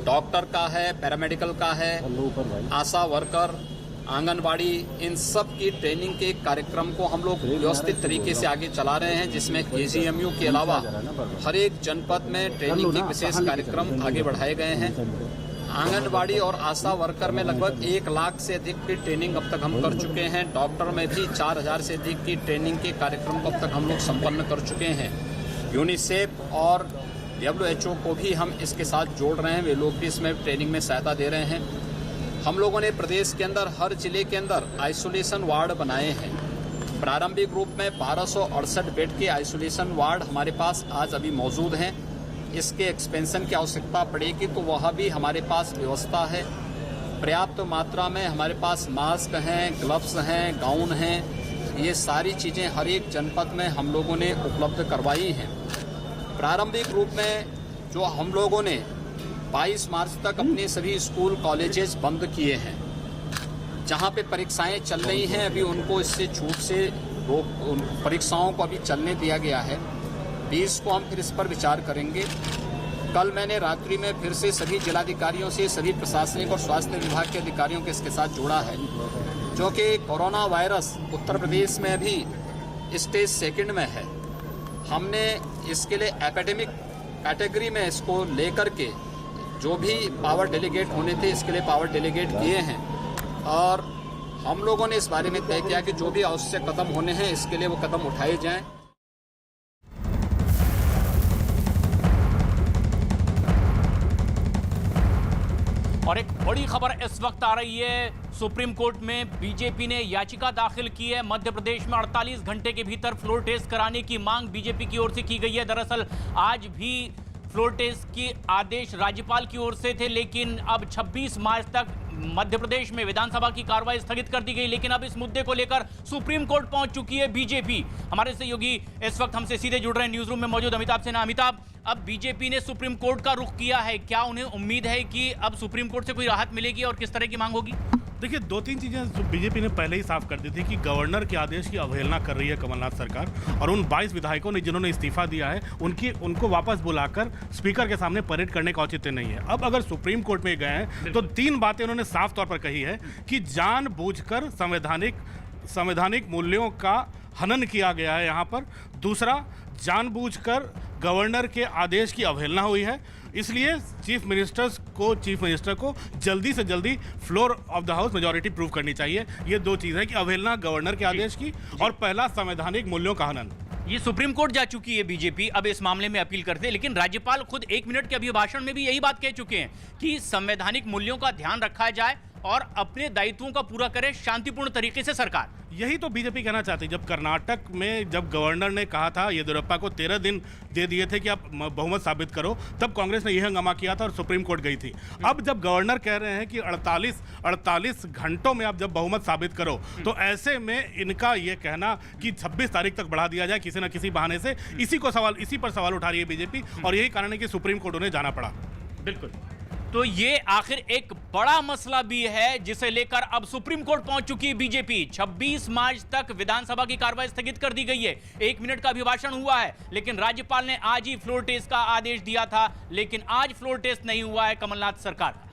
डॉक्टर का है, पैरामेडिकल का है, आशा वर्कर, आंगनबाड़ी, इन सब की ट्रेनिंग के कार्यक्रम को हम लोग व्यवस्थित तरीके से आगे चला रहे हैं, जिसमें केजीएमयू के अलावा हर एक जनपद में ट्रेनिंग के विशेष कार्यक्रम आगे बढ़ाए गए हैं। आंगनबाड़ी और आशा वर्कर में लगभग 1 लाख से अधिक की ट्रेनिंग अब तक हम कर चुके हैं। डॉक्टर में भी 4,000 से अधिक की ट्रेनिंग के कार्यक्रम को अब तक हम लोग संपन्न कर चुके हैं। यूनिसेफ और WHO को भी हम इसके साथ जोड़ रहे हैं, वे लोग भी इसमें ट्रेनिंग में सहायता दे रहे हैं। हम लोगों ने प्रदेश के अंदर हर जिले के अंदर आइसोलेशन वार्ड बनाए हैं। प्रारंभिक रूप में 1268 बेड के आइसोलेशन वार्ड हमारे पास आज अभी मौजूद हैं। इसके एक्सपेंशन की आवश्यकता पड़ेगी तो वह भी हमारे पास व्यवस्था है। पर्याप्त मात्रा में हमारे पास मास्क हैं, ग्लव्स हैं, गाउन हैं, ये सारी चीज़ें हर एक जनपद में हम लोगों ने उपलब्ध करवाई हैं। प्रारंभिक रूप में जो हम लोगों ने 22 मार्च तक अपने सभी स्कूल कॉलेजेस बंद किए हैं, जहां पे परीक्षाएं चल रही हैं, अभी उनको इससे छूट से परीक्षाओं को अभी चलने दिया गया है। 20 को हम फिर इस पर विचार करेंगे। कल मैंने रात्रि में फिर से सभी जिलाधिकारियों से, सभी प्रशासनिक और स्वास्थ्य विभाग के अधिकारियों को इसके साथ जोड़ा है, जो कि कोरोना वायरस उत्तर प्रदेश में अभी स्टेज 2 में है। हमने इसके लिए एपिडेमिक कैटेगरी में इसको लेकर के जो भी पावर डेलीगेट होने थे, इसके लिए पावर डेलीगेट किए हैं, और हम लोगों ने इस बारे में तय किया कि जो भी आवश्यक कदम होने हैं इसके लिए वो कदम उठाए जाएं। और एक बड़ी खबर इस वक्त आ रही है, सुप्रीम कोर्ट में बीजेपी ने याचिका दाखिल की है। मध्य प्रदेश में 48 घंटे के भीतर फ्लोर टेस्ट कराने की मांग बीजेपी की ओर से की गई है। दरअसल आज भी फ्लोर टेस्ट के आदेश राज्यपाल की ओर से थे, लेकिन अब 26 मार्च तक मध्य प्रदेश में विधानसभा की कार्रवाई स्थगित कर दी गई, लेकिन अब इस मुद्दे को लेकर सुप्रीम कोर्ट पहुंच चुकी है बीजेपी। हमारे सहयोगी इस वक्त हमसे सीधे जुड़ रहे हैं न्यूज रूम में मौजूद अमिताभ सिन्हा। अमिताभ, अब बीजेपी ने सुप्रीम कोर्ट का रुख किया है, क्या उन्हें उम्मीद है कि अब सुप्रीम कोर्ट से कोई राहत मिलेगी और किस तरह की मांग होगी? देखिए, दो तीन चीज़ें बीजेपी ने पहले ही साफ कर दी थी कि गवर्नर के आदेश की अवहेलना कर रही है कमलनाथ सरकार, और उन 22 विधायकों ने जिन्होंने इस्तीफा दिया है उनको वापस बुलाकर स्पीकर के सामने परेड करने का औचित्य नहीं है। अब अगर सुप्रीम कोर्ट में गए हैं तो 3 बातें उन्होंने साफ तौर पर कही है कि जानबूझकर संवैधानिक मूल्यों का हनन किया गया है यहाँ पर। दूसरा, जानबूझकर गवर्नर के आदेश की अवहेलना हुई है, इसलिए चीफ मिनिस्टर को जल्दी से जल्दी floor of the house majority prove करनी चाहिए। ये 2 चीज़ है कि अवहेलना गवर्नर के आदेश की और पहला संवैधानिक मूल्यों का हनन। ये सुप्रीम कोर्ट जा चुकी है बीजेपी, अब इस मामले में अपील करते हैं, लेकिन राज्यपाल खुद 1 मिनट के अभिभाषण में भी यही बात कह चुके हैं कि संवैधानिक मूल्यों का ध्यान रखा जाए और अपने दायित्वों का पूरा करे शांतिपूर्ण तरीके से सरकार। यही तो बीजेपी कहना चाहती है। जब कर्नाटक में जब गवर्नर ने कहा था येदियुरप्पा को 13 दिन दे दिए थे कि आप बहुमत साबित करो, तब कांग्रेस ने यह हंगामा किया था और सुप्रीम कोर्ट गई थी। अब जब गवर्नर कह रहे हैं कि 48 घंटों में आप जब बहुमत साबित करो, तो ऐसे में इनका यह कहना कि 26 तारीख तक बढ़ा दिया जाए किसी न किसी बहाने से, इसी पर सवाल उठा रही है बीजेपी, और यही कारण है कि सुप्रीम कोर्ट उन्हें जाना पड़ा। बिल्कुल, तो ये आखिर एक बड़ा मसला भी है जिसे लेकर अब सुप्रीम कोर्ट पहुंच चुकी है बीजेपी। 26 मार्च तक विधानसभा की कार्रवाई स्थगित कर दी गई है। 1 मिनट का अभिभाषण हुआ है, लेकिन राज्यपाल ने आज ही फ्लोर टेस्ट का आदेश दिया था, लेकिन आज फ्लोर टेस्ट नहीं हुआ है कमलनाथ सरकार का।